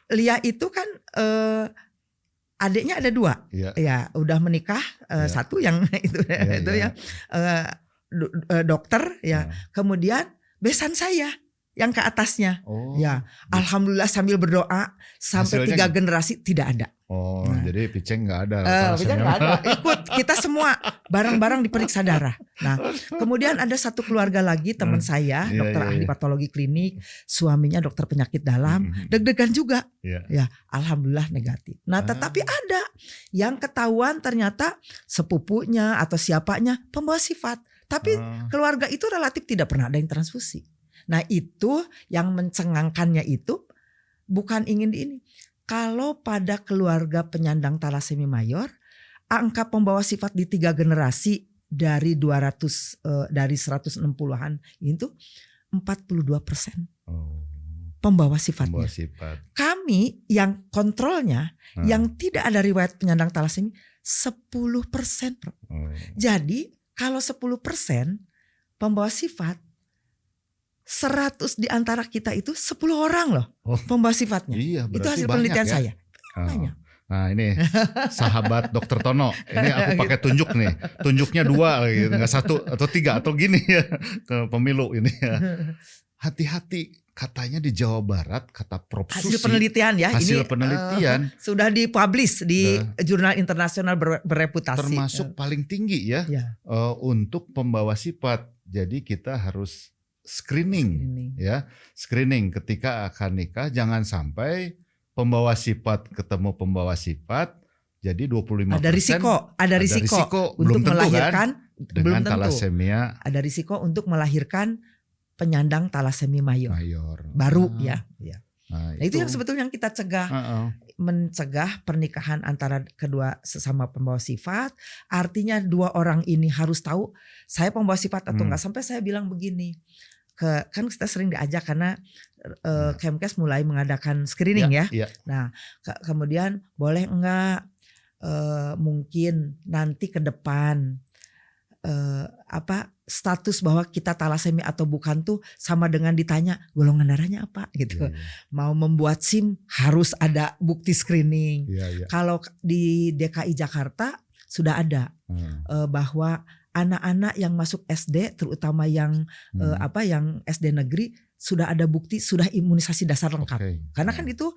Lia itu kan adiknya ada 2, ya udah menikah, satu yang itu ya dokter ya. Kemudian besan saya yang ke atasnya, ya alhamdulillah sambil berdoa sampai 3 generasi tidak ada. Jadi Piceng nggak ada. Piceng nggak ada. Ikut kita semua bareng-bareng diperiksa darah. Nah, kemudian ada satu keluarga lagi teman saya, dokter ahli patologi klinik, suaminya dokter penyakit dalam, deg-degan juga. Ya, alhamdulillah negatif. Nah, tetapi ada yang ketahuan ternyata sepupunya atau siapanya pembawa sifat, tapi keluarga itu relatif tidak pernah ada yang transfusi. Nah, itu yang mencengangkannya itu bukan ingin ini. Kalau pada keluarga penyandang talasemia mayor, angka pembawa sifat di 3 generasi dari 200 dari 160-an itu 42% pembawa sifatnya. Kami yang kontrolnya yang tidak ada riwayat penyandang talasemia 10%. Jadi kalau 10% pembawa sifat 100 di antara kita itu 10 orang loh pembawa sifatnya. Itu hasil penelitian saya. Banyak. Nah ini sahabat Dokter Tono, ini aku pakai tunjuk nih, tunjuknya 2 gitu, nggak 1 atau 3 atau gini ya ke pemilu ini ya. Hati-hati katanya di Jawa Barat kata Prof. Susi. Hasil penelitian ya. Hasil ini, penelitian sudah dipublish di jurnal internasional bereputasi. Termasuk paling tinggi ya. Untuk pembawa sifat. Jadi kita harus screening ketika akan nikah, jangan sampai pembawa sifat ketemu pembawa sifat jadi 25%. Ada risiko untuk melahirkan dengan talasemia. Ada risiko untuk melahirkan penyandang talasemia mayor. Baru ya. Nah, Nah, itu yang sebetulnya yang kita cegah. Mencegah pernikahan antara kedua sesama pembawa sifat. Artinya dua orang ini harus tahu saya pembawa sifat atau enggak. Sampai saya bilang begini, kan kita sering diajak karena Kemkes mulai mengadakan screening ya. Nah, kemudian boleh enggak mungkin nanti ke depan status bahwa kita talasemia atau bukan tuh sama dengan ditanya golongan darahnya apa gitu. Mau membuat SIM harus ada bukti screening. Kalau di DKI Jakarta sudah ada bahwa anak-anak yang masuk SD terutama yang yang SD negeri sudah ada bukti sudah imunisasi dasar lengkap. Karena kan itu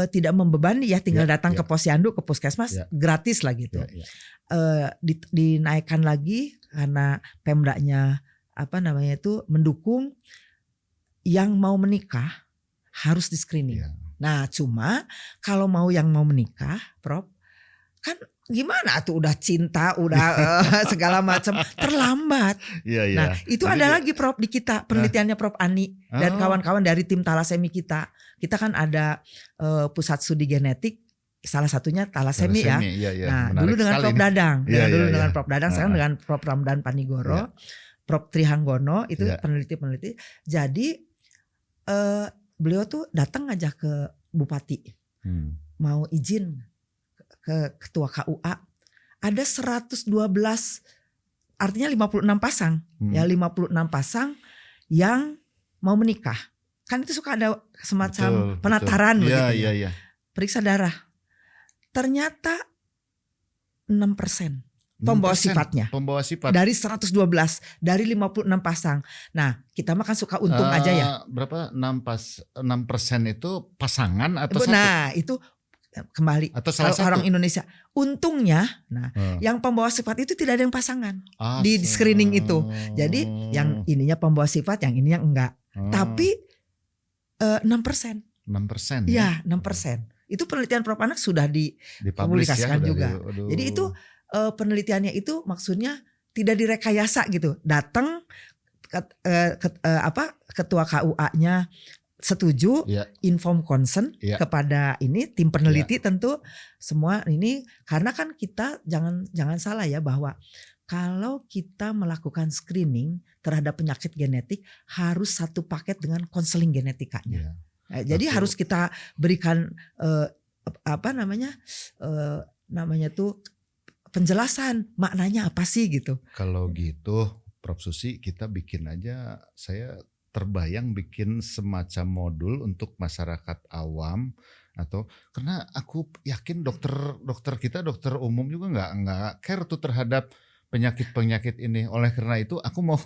tidak membebani ya, tinggal datang ke posyandu, ke puskesmas gratis lah gitu. Dinaikkan lagi karena Pemdanya mendukung yang mau menikah harus di screening. Nah, cuma kalau yang mau menikah, Prof, kan gimana tuh udah cinta, udah segala macam terlambat. Nah, itu jadi, ada lagi Prof di kita penelitiannya Prof Ani dan kawan-kawan dari tim talasemi kita. Kita kan ada pusat studi genetik, salah satunya talasemi ya. Nah, dulu dengan Prof Dadang, dengan Prof Dadang, sekarang dengan Prof Ramdan Panigoro, Prof Trihanggono itu peneliti-peneliti. Jadi beliau tuh datang aja ke Bupati, mau izin ke ketua KUA, ada 112, artinya 56 pasang, 56 pasang yang mau menikah. Kan itu suka ada semacam penataran begitu. Periksa darah. Ternyata 6% pembawa sifatnya. Pembawa sifat. Dari 112, dari 56 pasang. Nah, kita mah kan suka untung aja ya. Berapa? 6% itu pasangan atau satu? Nah, itu kembali atau salah orang Indonesia. Untungnya, yang pembawa sifat itu tidak ada yang pasangan di screening itu. Jadi yang ininya pembawa sifat, yang ininya enggak. Tapi 6%. 6% ya? 6%. Itu penelitian Prof Anak sudah dipublikasikan juga. Jadi itu penelitiannya itu maksudnya tidak direkayasa gitu. Datang ketua KUA-nya setuju, inform consent kepada ini tim peneliti tentu semua ini, karena kan kita jangan salah ya bahwa kalau kita melakukan screening terhadap penyakit genetik harus satu paket dengan konseling genetikanya. Jadi harus kita berikan penjelasan maknanya apa sih gitu. Kalau gitu Prof Susi, kita bikin aja, saya terbayang bikin semacam modul untuk masyarakat awam, atau karena aku yakin dokter kita, dokter umum juga nggak care tuh terhadap penyakit ini. Oleh karena itu aku mau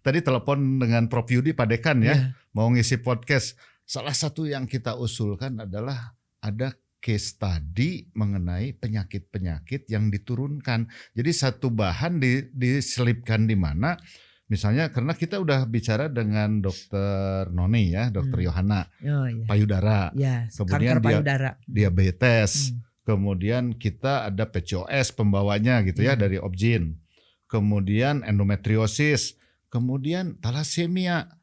tadi telepon dengan Prof Yudi Padekan mau ngisi podcast. Salah satu yang kita usulkan adalah ada case study mengenai penyakit-penyakit yang diturunkan. Jadi satu bahan diselipkan di mana. Misalnya karena kita udah bicara dengan dokter Noni ya, dokter Yohana, payudara, kemudian kanker payudara, diabetes, kemudian kita ada PCOS pembawanya gitu ya dari Obgyn, kemudian endometriosis, kemudian talasemia,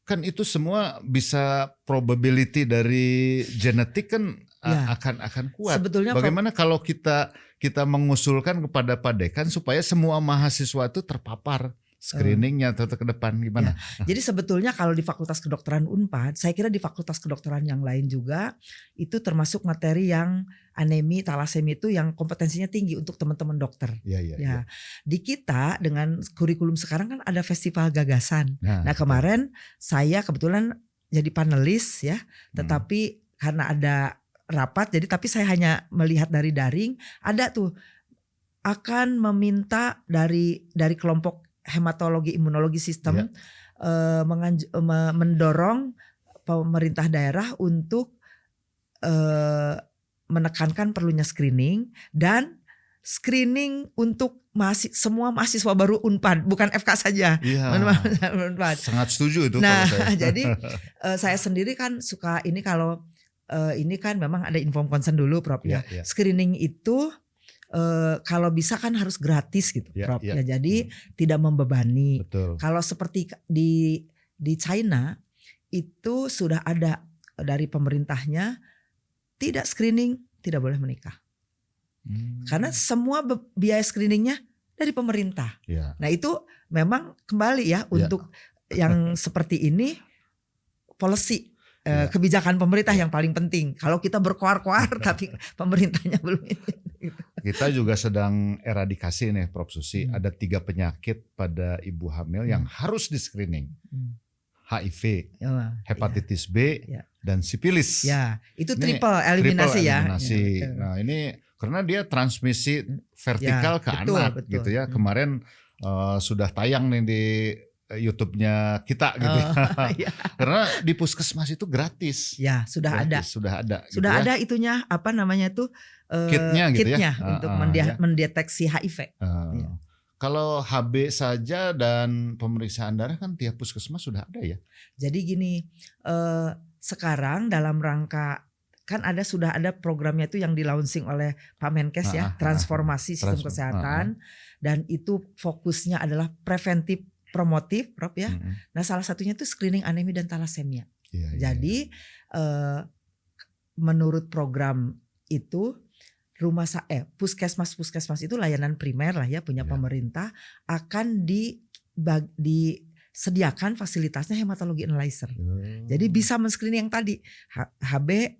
kan itu semua bisa probability dari genetik kan akan kuat. Sebetulnya bagaimana kalau kita mengusulkan kepada Padekan supaya semua mahasiswa itu terpapar screeningnya atau ke depan gimana? Jadi sebetulnya kalau di Fakultas Kedokteran Unpad, saya kira di fakultas kedokteran yang lain juga itu termasuk materi yang anemi, talasemi itu yang kompetensinya tinggi untuk teman-teman dokter. Di kita dengan kurikulum sekarang kan ada festival gagasan. Nah kemarin saya kebetulan jadi panelis ya, tetapi karena ada rapat, jadi tapi saya hanya melihat dari daring, ada tuh akan meminta dari kelompok hematologi imunologi sistem mendorong pemerintah daerah untuk menekankan perlunya screening dan screening untuk semua mahasiswa baru Unpad, bukan FK saja. Sangat setuju itu. Nah, jadi saya sendiri kan suka ini kalau ini kan memang ada inform consent dulu Prof ya. Screening itu kalau bisa kan harus gratis gitu Prof. Jadi tidak membebani. Kalau seperti di China itu sudah ada dari pemerintahnya tidak screening tidak boleh menikah. Karena semua biaya screeningnya dari pemerintah. Ya. Nah itu memang kembali ya untuk yang seperti ini policy kebijakan pemerintah yang paling penting. Kalau kita berkoar-koar tapi pemerintahnya belum ini. Kita juga sedang eradikasi nih Prof. Susi. Ada 3 penyakit pada ibu hamil yang harus di screening. HIV, hepatitis B, dan sipilis. Ya, itu Ini triple eliminasi ya. Nah ini karena dia transmisi vertikal ke anak gitu ya. Kemarin sudah tayang nih di YouTube-nya kita gitu ya. Karena di puskesmas itu gratis. Ya, sudah gratis, ada. Sudah ada. Sudah gitu ada itunya apa namanya itu kitnya gitu ya. Untuk mendeteksi HIV. Kalau HB saja dan pemeriksaan darah kan tiap puskesmas sudah ada ya. Jadi gini, sekarang dalam rangka kan sudah ada programnya itu yang di-launching oleh Pak Menkes ya, transformasi sistem kesehatan dan itu fokusnya adalah preventif promotif, Prof ya. Nah, salah satunya itu screening anemi dan thalassemia. Jadi menurut program itu puskesmas itu layanan primer lah ya punya pemerintah akan disediakan fasilitasnya hematologi analyzer. Jadi bisa men-screening yang tadi HB,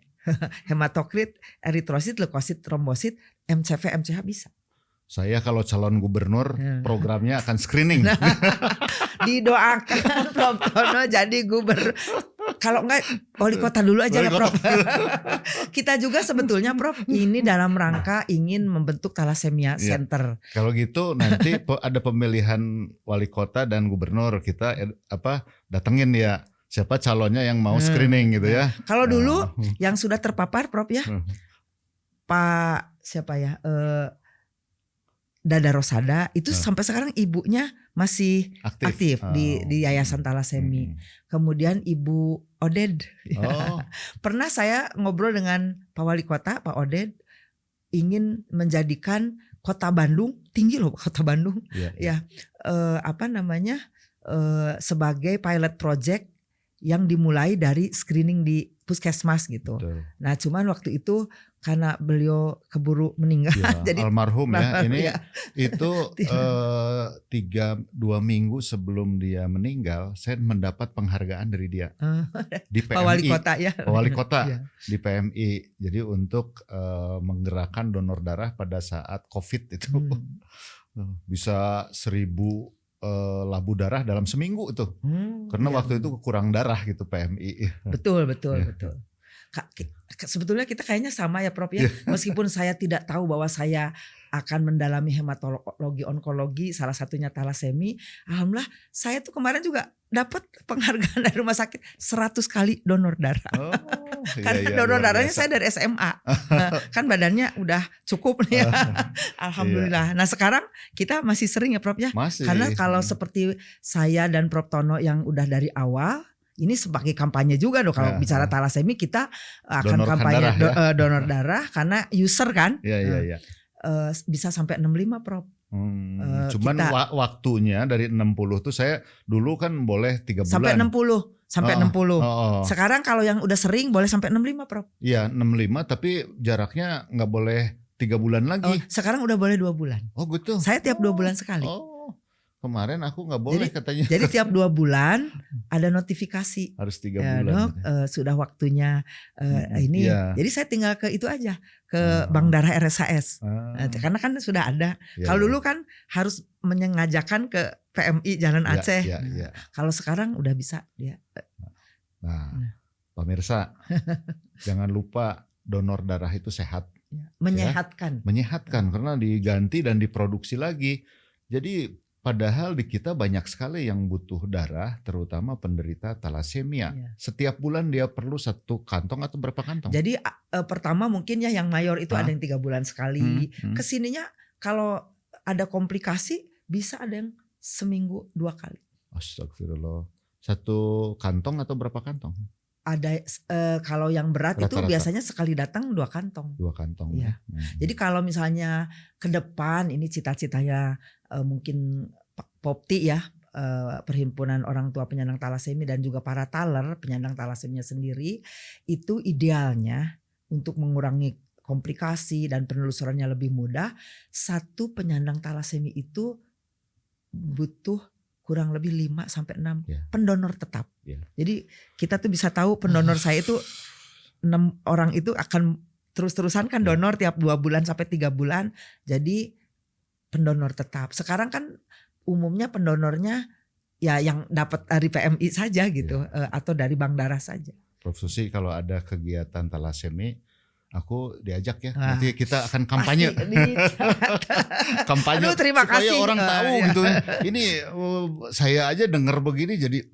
hematokrit, eritrosit, leukosit, trombosit, MCV, MCH bisa. Saya kalau calon gubernur programnya akan screening. Didoakan Prof Tono jadi gubernur. Kalau enggak wali kota dulu aja lah Prof. Kita juga sebetulnya Prof ini dalam rangka ingin membentuk thalassemia center. Kalau gitu nanti ada pemilihan wali kota dan gubernur kita datengin ya siapa calonnya yang mau screening gitu ya. Kalau dulu yang sudah terpapar Prof ya Pak siapa ya Dada Rosada itu sampai sekarang ibunya masih aktif di Yayasan Thalassemia. Kemudian Ibu Oded. Pernah saya ngobrol dengan Pak Wali Kota, Pak Oded ingin menjadikan Kota Bandung, tinggi loh Kota Bandung. Sebagai pilot project yang dimulai dari screening di puskesmas gitu. Betul. Nah, cuman waktu itu karena beliau keburu meninggal, jadi almarhum ya. Ini itu 2 minggu sebelum dia meninggal, saya mendapat penghargaan dari dia di PMI. Pak Wali Kota ya. Pak Wali Kota di PMI. Jadi untuk menggerakkan donor darah pada saat COVID itu bisa 1000 labu darah dalam seminggu itu. Karena waktu itu kurang darah gitu PMI. Betul. Sebetulnya kita kayaknya sama ya Prof ya. Meskipun saya tidak tahu bahwa saya akan mendalami hematologi onkologi, salah satunya thalassemia. Alhamdulillah saya tuh kemarin juga dapat penghargaan dari rumah sakit 100 kali donor darah. Karena donor darahnya saya dari SMA. Kan badannya udah cukup nih ya. Alhamdulillah. Nah sekarang kita masih sering ya Prof ya. Karena kalau seperti saya dan Prof Tono yang udah dari awal, ini sebagai kampanye juga dong kalau bicara thalassemia kita akan kampanye donor darah karena user kan. Bisa sampai 65 Prof. Cuman waktunya dari 60 tuh saya dulu kan boleh 3 bulan. Sampai 60. Sekarang kalau yang udah sering boleh sampai 65 Prof. Iya 65 tapi jaraknya nggak boleh 3 bulan lagi. Sekarang udah boleh 2 bulan. Oh gitu. Saya tiap 2 bulan sekali. Kemarin aku nggak boleh katanya. Jadi tiap 2 bulan ada notifikasi. Harus 3 bulan. Dok, sudah waktunya ini. Jadi saya tinggal ke itu aja, ke Bank Darah RSHS. Karena kan sudah ada. Kalau dulu kan harus menyengajakan ke PMI Jalan Aceh. Kalau sekarang udah bisa dia. Nah, pemirsa, jangan lupa donor darah itu sehat. Menyehatkan. Menyehatkan karena diganti dan diproduksi lagi. Jadi padahal di kita banyak sekali yang butuh darah, terutama penderita thalassemia. Setiap bulan dia perlu 1 kantong atau berapa kantong? Jadi pertama mungkin ya yang mayor itu ada yang 3 bulan sekali. Kesininya kalau ada komplikasi bisa ada yang seminggu 2 kali. Astagfirullah. 1 kantong atau berapa kantong? Ada kalau yang berat itu biasanya sekali datang 2 kantong. 2 kantong. Ya. Jadi kalau misalnya ke depan ini cita-citanya mungkin Popti ya Perhimpunan Orang Tua Penyandang Talasemi dan juga para taler penyandang talasemia sendiri, itu idealnya untuk mengurangi komplikasi dan penelusurannya lebih mudah, satu penyandang talasemi itu butuh kurang lebih 5 sampai 6 pendonor tetap. Jadi kita tuh bisa tahu pendonor saya itu 6 orang itu akan terus-terusan kan donor tiap 2 bulan sampai 3 bulan. Jadi pendonor tetap. Sekarang kan umumnya pendonornya ya yang dapat dari PMI saja gitu, atau dari bank darah saja. Prof Susi, kalau ada kegiatan talasemi aku diajak ya. Nanti kita akan kampanye. Kampanye. Aduh, terima supaya kasih. orang tahu gitu. Ini saya aja dengar begini jadi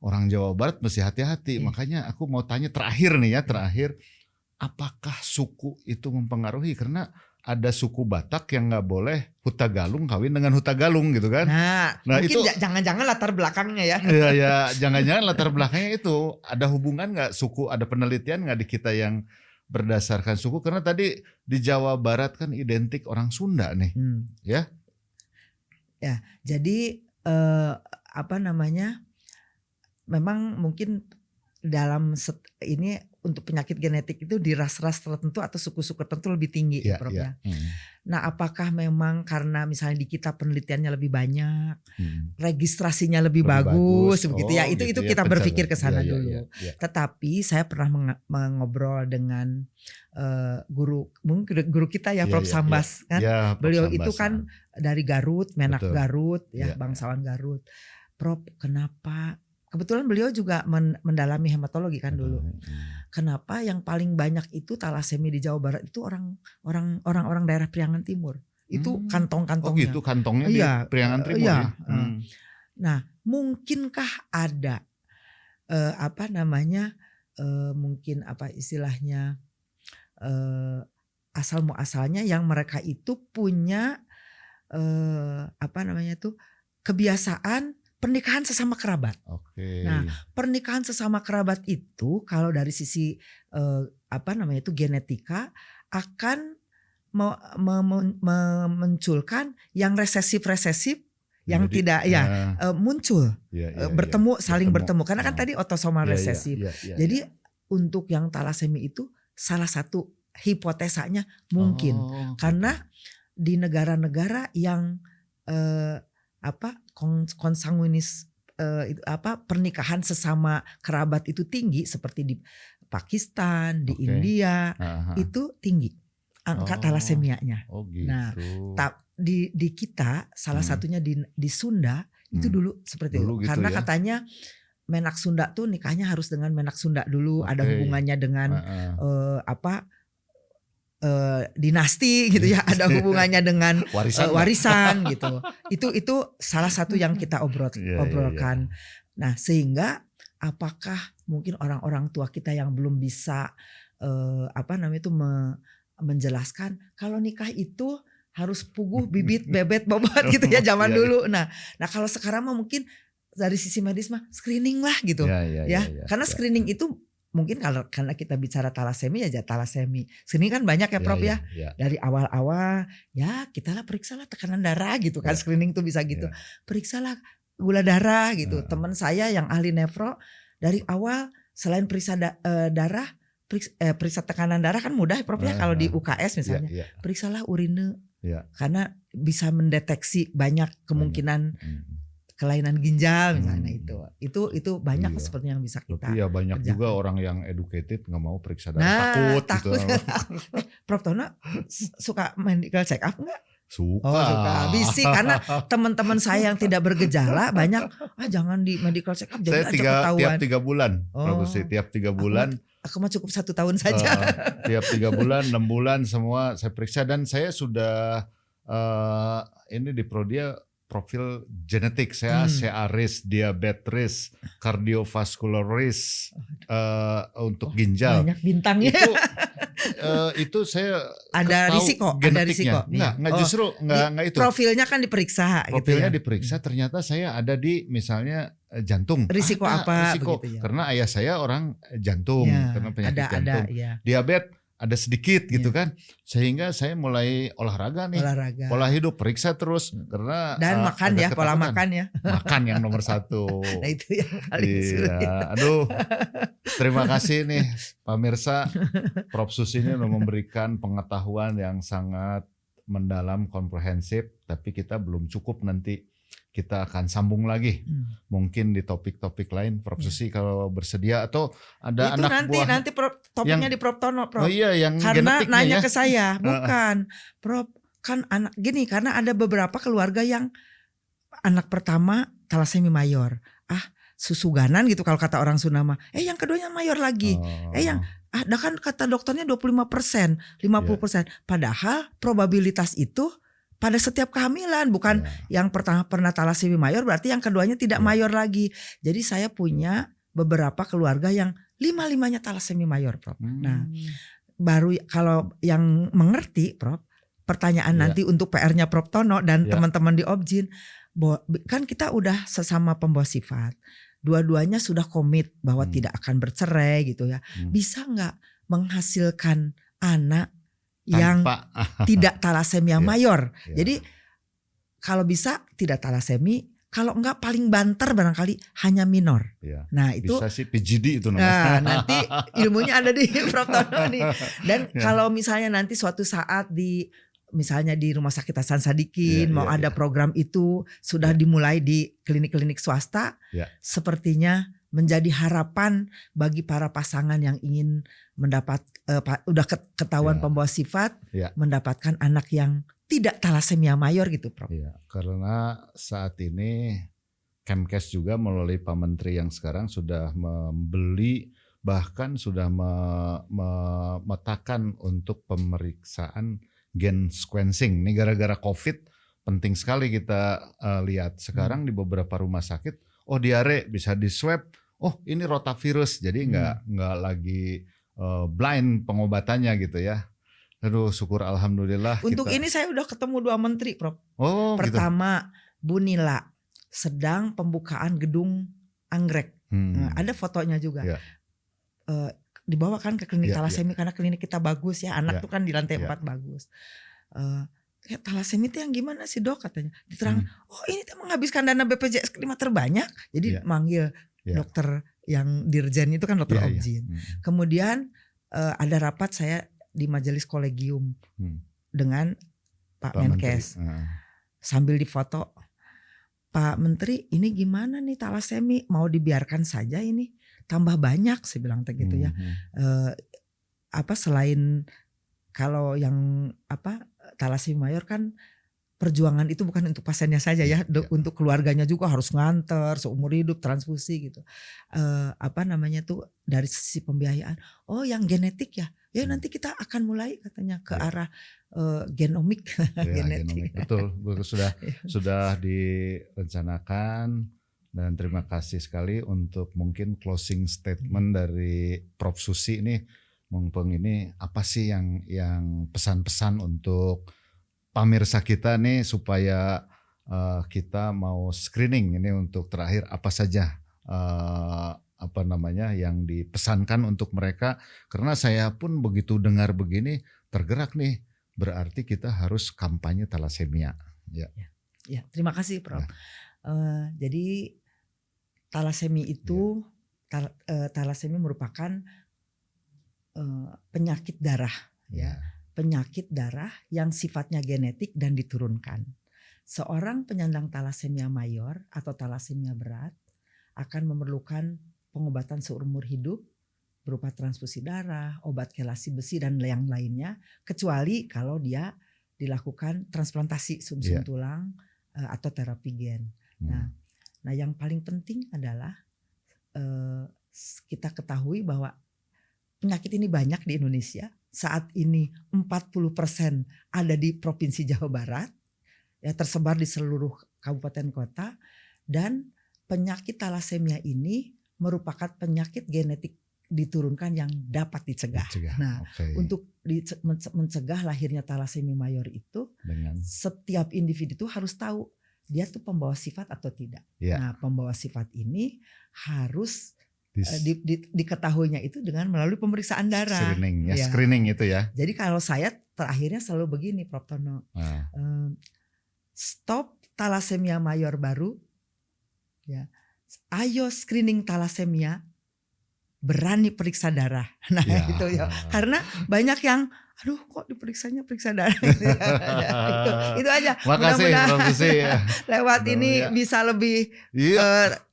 orang Jawa Barat mesti hati-hati. Makanya aku mau tanya terakhir nih ya, apakah suku itu mempengaruhi? Karena ada suku Batak yang nggak boleh Hutagalung kawin dengan Hutagalung gitu kan. Nah mungkin itu jangan-jangan latar belakangnya ya. Ya jangan-jangan latar belakangnya itu ada hubungan nggak suku, ada penelitian nggak di kita yang berdasarkan suku, karena tadi di Jawa Barat kan identik orang Sunda nih, ya. Ya, jadi memang mungkin dalam ini untuk penyakit genetik itu di ras-ras tertentu atau suku-suku tertentu lebih tinggi, Prof ya. Nah, apakah memang karena misalnya di kita penelitiannya lebih banyak, registrasinya lebih bagus begitu ya? Itu kita berpikir ke sana dulu. Tetapi saya pernah mengobrol dengan guru kita ya, Prof Sambas kan. Beliau itu kan dari Garut, Menak Garut ya, bangsawan Garut. Prof, kenapa? Kebetulan beliau juga mendalami hematologi kan dulu. Kenapa yang paling banyak itu talasemi di Jawa Barat itu orang-orang daerah Priangan Timur. Itu kantong-kantongnya. Oh gitu, kantongnya di Priangan Timur ya. Nah, mungkinkah ada mungkin apa istilahnya asal muasalnya yang mereka itu punya kebiasaan pernikahan sesama kerabat. Nah, pernikahan sesama kerabat itu kalau dari sisi genetika akan memunculkan yang resesif yang tidak muncul bertemu saling bertemu karena kan tadi otosomal resesif. Jadi untuk yang talasemi itu salah satu hipotesanya mungkin karena di negara-negara yang konsanguinis pernikahan sesama kerabat itu tinggi seperti di Pakistan, di India itu tinggi angka talasemianya. Gitu. Nah, di kita salah satunya di Sunda itu dulu seperti itu. Karena katanya Menak Sunda tuh nikahnya harus dengan Menak Sunda dulu, ada hubungannya dengan dinasti gitu ya, ada hubungannya dengan warisan gitu. Itu salah satu yang kita obrolkan. Nah, sehingga apakah mungkin orang-orang tua kita yang belum bisa menjelaskan kalau nikah itu harus puguh bibit bebet bobot gitu ya zaman dulu. Nah kalau sekarang mah mungkin dari sisi medis mah screening lah gitu karena screening itu mungkin karena kita bicara talasemi ya talasemi. Screening kan banyak ya Prof ya. Dari awal-awal ya kita lah periksalah tekanan darah gitu kan. Screening tuh bisa gitu. Periksalah gula darah gitu. Teman saya yang ahli nefro dari awal selain periksa darah, periksa tekanan darah kan mudah ya Prof ya kalau di UKS misalnya. Periksalah urine. Karena bisa mendeteksi banyak kemungkinan kelainan ginjal misalnya itu banyak seperti yang bisa kita. Tapi ya banyak kerjakan. Juga orang yang educated nggak mau periksa darah, takut. Gitu. Prof Tono suka medical check up nggak? Suka. Bisi karena teman-teman saya yang tidak bergejala banyak jangan di medical check up. Saya tiap 3 bulan, tiap 3 bulan. Aku mah cukup 1 tahun saja. Tiap 3 bulan, 6 bulan semua saya periksa dan saya sudah ini di Prodia profil genetik saya risk, diabetes, cardiovascular risk untuk ginjal. Banyak bintangnya. Itu saya ada risiko, Enggak justru enggak itu. Profilnya kan diperiksa Profilnya gitu ya. diperiksa ternyata saya ada di misalnya jantung. Risiko apa risiko begitu ya. Karena ayah saya orang jantung karena penyakit jantung. Ya. Diabetes ada sedikit gitu Iya. kan, sehingga saya mulai olahraga nih, Olahraga. pola hidup periksa terus karena Dan makan ada ya, pola ketakutan. makan ya. Makan yang nomor 1. Nah itu yang paling sulit. Iya, aduh, terima kasih nih pemirsa, Prof. Sus ini udah memberikan pengetahuan yang sangat mendalam, komprehensif, tapi kita belum cukup, nanti kita akan sambung lagi. Mungkin di topik-topik lain, Prof. Susi kalau bersedia, atau ada Itu anak buah. nanti topiknya di Prof Tono, Prof. Oh iya, yang Karena genetiknya nanya ya. ke saya, bukan, Prof, kan anak gini, karena ada beberapa keluarga yang anak pertama talasemia mayor, susuganan gitu kalau kata orang Sunda mah. Yang keduanya mayor lagi. Yang dah kan kata dokternya 25%, 50%. Padahal probabilitas itu pada setiap kehamilan, bukan yang pertama pernah talasemia mayor berarti yang keduanya tidak mayor lagi. Jadi saya punya beberapa keluarga yang 5-5-nya talasemia mayor, Prof. Nah, baru kalau yang mengerti, Prof, pertanyaan nanti untuk PR-nya Prof Tono dan teman-teman di Objin, kan kita udah sesama pembawa sifat. Dua-duanya sudah komit bahwa tidak akan bercerai gitu ya. Bisa nggak menghasilkan anak yang tidak talasemia mayor? Jadi kalau bisa tidak talasemia, kalau enggak paling banter barangkali hanya minor. Nah itu bisa sih PGD itu namanya. Nanti ilmunya ada di Prof Tono nih. Dan kalau misalnya nanti suatu saat misalnya di Rumah Sakit Hasan Sadikin mau ada program itu sudah dimulai di klinik-klinik swasta, sepertinya menjadi harapan bagi para pasangan yang ingin mendapat udah ketahuan pembawa sifat, mendapatkan anak yang tidak talasemia mayor gitu, Prof. Karena saat ini Kemkes juga melalui Pak Menteri yang sekarang sudah membeli, bahkan sudah memetakan untuk pemeriksaan gen sequencing. Ini gara-gara COVID penting sekali kita lihat sekarang di beberapa rumah sakit. Diare bisa di swab. Ini rotavirus. Jadi nggak lagi blind pengobatannya gitu ya. Aduh, syukur alhamdulillah. Untuk ini saya udah ketemu 2 menteri, Prof. Pertama, gitu. Bu Nila sedang pembukaan gedung anggrek. Ada fotonya juga. Dibawakan ke klinik talasemia karena klinik kita bagus ya. Anak tuh kan di lantai 4 bagus. Talasemia itu yang gimana sih, Dok, katanya. Diterang, ini tuh menghabiskan dana BPJS 5 terbanyak. Jadi manggil dokter yang dirjen itu kan dokter Objin. Kemudian ada rapat saya di majelis kolegium dengan Pak Menkes. Sambil difoto, Pak Menteri, ini gimana nih talasemia, mau dibiarkan saja ini tambah banyak, saya bilang gitu ya. Selain kalau yang talasemia mayor kan perjuangan itu bukan untuk pasiennya saja ya, untuk keluarganya juga harus nganter seumur hidup transfusi gitu. Dari sisi pembiayaan, yang genetik ya nanti kita akan mulai katanya ke arah genomik. Genetik. Betul sudah direncanakan. Dan terima kasih sekali untuk mungkin closing statement dari Prof Susi nih. Mumpung ini apa sih yang pesan-pesan untuk pemirsa kita nih supaya kita mau screening ini untuk terakhir apa saja yang dipesankan untuk mereka, karena saya pun begitu dengar begini tergerak nih, berarti kita harus kampanye talasemia. Ya, terima kasih, Prof. Jadi talasemia itu talasemia merupakan penyakit darah penyakit darah yang sifatnya genetik dan diturunkan. Seorang penyandang talasemia mayor atau talasemia berat akan memerlukan pengobatan seumur hidup berupa transfusi darah, obat kelasi besi dan yang lainnya, kecuali kalau dia dilakukan transplantasi sum-sum tulang atau terapi gen. Nah, yang paling penting adalah kita ketahui bahwa penyakit ini banyak di Indonesia. Saat ini 40% ada di Provinsi Jawa Barat, tersebar di seluruh kabupaten kota, dan penyakit talasemia ini merupakan penyakit genetik diturunkan yang dapat dicegah. Untuk mencegah lahirnya talasemia mayor itu, setiap individu itu harus tahu dia tuh pembawa sifat atau tidak. Nah, pembawa sifat ini harus diketahuinya itu dengan melalui pemeriksaan darah. Screening ya, Ya. screening itu ya. Jadi kalau saya terakhirnya selalu begini, Prof. Tono. Stop talasemia mayor baru. Ya. Ayo screening talasemia, berani periksa darah. Nah Ya. itu ya. Karena banyak yang aduh kok diperiksanya periksa darah. itu aja. Makasih Prof. Susi. Lewat ini bisa lebih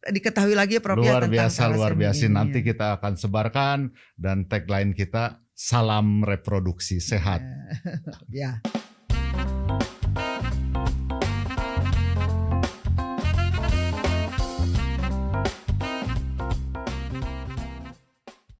diketahui lagi Prof. Luar biasa. Ini, Nanti kita akan sebarkan dan tagline kita salam reproduksi sehat. Ya.